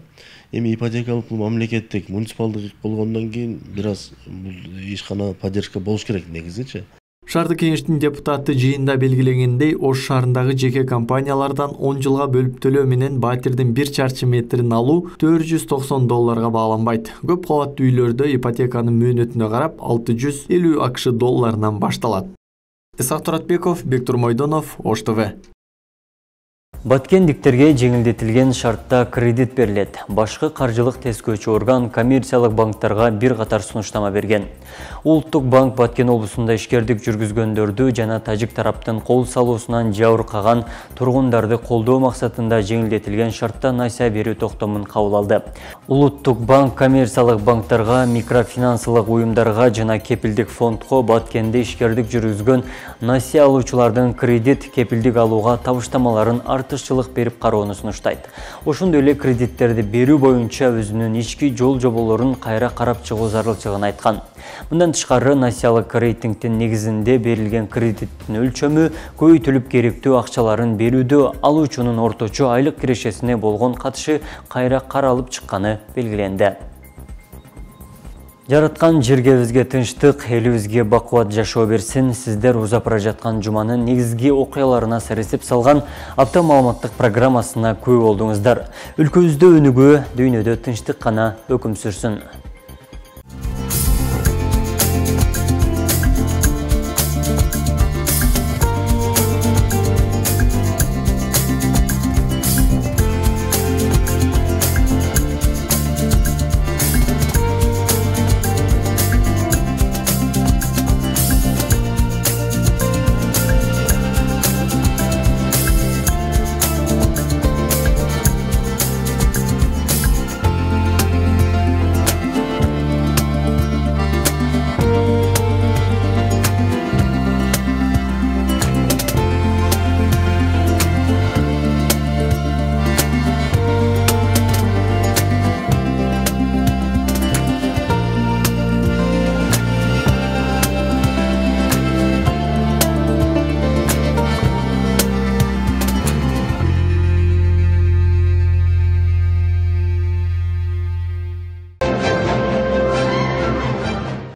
Эми ипотекалык бул мамлекеттик, муниципалдык болгондон кийин бир аз бул ишкана поддержка болуш керек негизичи. Шаардык кеңештин депутаты жыйында белгилегендей, Ош шаарындагы жеке компаниялардан 10 жылга бөлүп төлөө менен батирдин 1 чарчы метрин алуу $490 бааланбайт. Көп кабаттуу үйлөрдө ипотеканын мөөнөтүнө карап $650 башталат. Исхак Туратбеков, Бектур Мойдонов, Ош ТВ. Баткендиктерге жеңилдетилген шартта кредит берилет. Башкы каржылык тескөөчү орган коммерциялык банктарга бир катар сунуштама берген. Улуттук банк Баткен облусунда ишкердик жүргүзгөндөрдү жана тажик тараптын кол салуусунан жабыркаган тургундарды колдоо максатында жеңилдетилген шартта найса берүү токтомун кабыл алды. Улуттук банк коммерциялык банктарга, микрофинансылык уюмдарга жана кепилдик фондго Баткенде ишкердик жүргүзгөн насыя алуучулардын кредит кепилдик алууга табыштамаларын артыкчылык берип кароону сунуштайт. Ошондой эле кредиттерди берүү боюнча өзүнүн ички жол жоболорун кайра карап чыгуу зарылчылыгын айткан. Мындан тышкары насыялык рейтингдин негизинде берилген кредиттин өлчөмү көбөйтүлүп керектүү акчаларын берүүдө алуучунун орточо айлык кирешесине болгон катышы кайра каралып чыкканы белгиленди. Жараткан жергебизге тынчтык, элибизге бакубат жашоо берсин. Сиздер узап бара жаткан жуманын негизги окуяларына саресип салган апта маалыматтык программасына күбө болдуңуздар. Өлкөбүздө өнүгүү, дүйнөдө тынчтык гана өкүм сүрсүн.